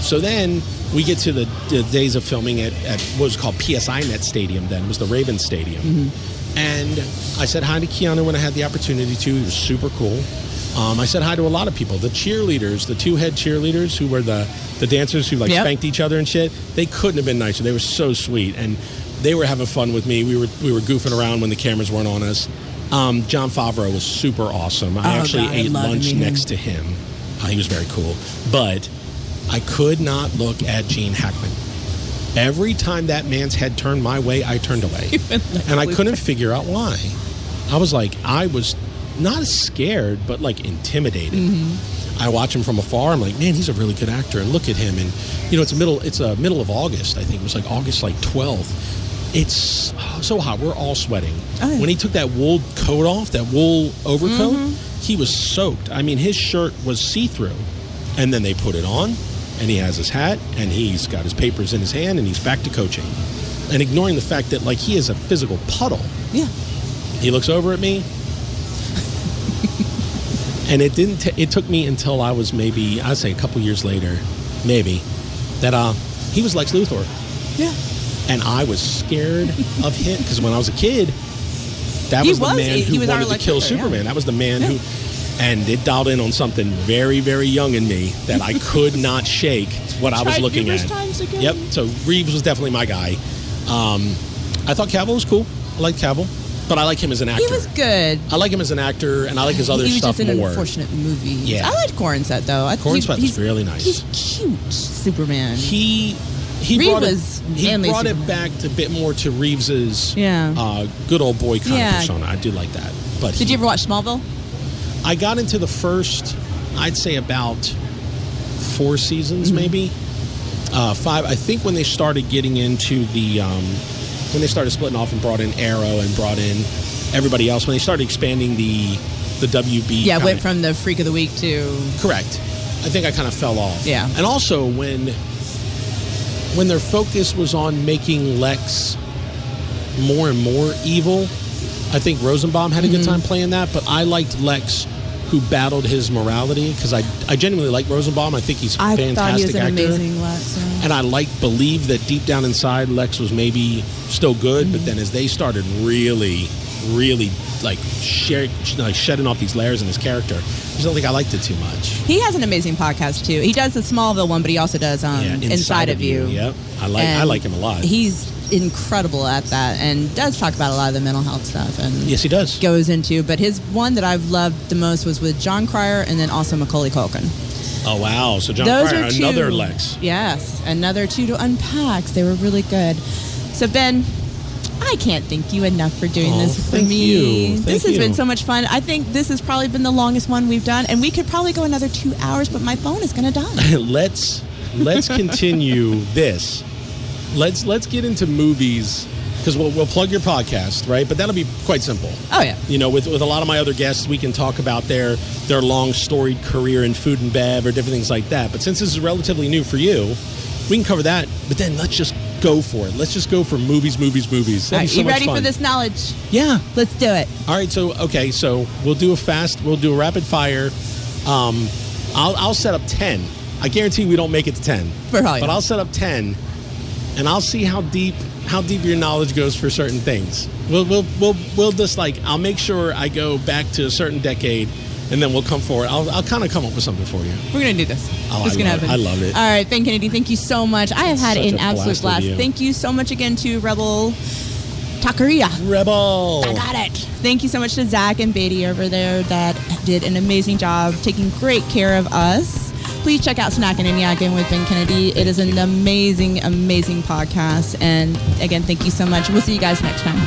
So then we get to the days of filming at what was called PSI Net Stadium then. It was the Ravens Stadium. And I said hi to Keanu when I had the opportunity to. He was super cool. I said hi to a lot of people. The cheerleaders, the two head cheerleaders who were the dancers who spanked each other and shit, they couldn't have been nicer. They were so sweet. And they were having fun with me. We were goofing around when the cameras weren't on us. John Favreau was super awesome. I actually ate lunch next to him. He was very cool. But I could not look at Gene Hackman. Every time that man's head turned my way, I turned away. And I couldn't figure out why. I was not scared, but intimidated. I watch him from afar. I'm like, man, he's a really good actor. And look at him. And it's middle of August. I think it was like August 12th. It's so hot. We're all sweating. Oh, yeah. When he took that wool coat off, that wool overcoat, he was soaked. I mean, his shirt was see-through. And then they put it on, and he has his hat, and he's got his papers in his hand, and he's back to coaching. And ignoring the fact that, like, he is a physical puddle. Yeah. He looks over at me. And it took me until I was maybe, I'd say a couple years later, maybe, that he was Lex Luthor. Yeah. And I was scared of him, because when I was a kid, that was the man who wanted to kill Superman. Yeah. That was the man who, and it dialed in on something very, very young in me that I could not shake what I was looking at. Yep, so Reeves was definitely my guy. I thought Cavill was cool. I liked Cavill. But I like him as an actor. He was good. I like him as an actor, and I like his other stuff more. He was just an unfortunate movie. Yeah. I liked Cornsett, though. Cornsett was really nice. He's cute, Superman. He brought it back a bit more to Reeves's good old boy kind of persona. I do like that. But did you ever watch Smallville? I got into the first, I'd say about 4 seasons, maybe. 5. I think when they started getting into the... when they started splitting off and brought in Arrow and brought in everybody else, when they started expanding the WB. Yeah, went from the Freak of the Week to... Correct. I think I kind of fell off. Yeah. And also when their focus was on making Lex more and more evil, I think Rosenbaum had a good time playing that, but I liked Lex who battled his morality, because I genuinely like Rosenbaum. I think he's a fantastic actor. I thought he was an amazing Lex. Yeah. And I believe that deep down inside, Lex was maybe still good, but then as they started really, really shedding off these layers in his character, I just don't think I liked it too much. He has an amazing podcast too. He does the Smallville one, but he also does Inside of You. Yep, I like him a lot. He's incredible at that, and does talk about a lot of the mental health stuff. And yes, he does. Goes into, but his one that I've loved the most was with John Cryer, and then also Macaulay Culkin. Oh wow! So John Cryer, another Lex. Yes, another 2 to unpack. They were really good. So Ben, I can't thank you enough for doing this for me. This has been so much fun. I think this has probably been the longest one we've done, and we could probably go another 2 hours, but my phone is going to die. Let's continue this. Let's get into movies, because we'll plug your podcast, right? But that'll be quite simple. Oh yeah. With a lot of my other guests, we can talk about their long storied career in food and bev or different things like that. But since this is relatively new for you, we can cover that. But then let's just go for it. Let's just go for movies. All right, you ready for this knowledge? Yeah. Let's do it. All right. So we'll do a rapid fire. I'll set up 10. I guarantee we don't make it to 10. But I'll set up 10. And I'll see how deep your knowledge goes for certain things. We'll just I'll make sure I go back to a certain decade, and then we'll come forward. I'll kind of come up with something for you. We're gonna do this. It's gonna happen. I love it. All right, Ben Kennedy, thank you so much. I have had an absolute blast. Thank you so much again to Rebel Taqueria. Rebel. I got it. Thank you so much to Zach and Beatty over there that did an amazing job taking great care of us. Please check out Snackin Yakkin with Ben Kennedy. It is an amazing, amazing podcast. And again, thank you so much. We'll see you guys next time.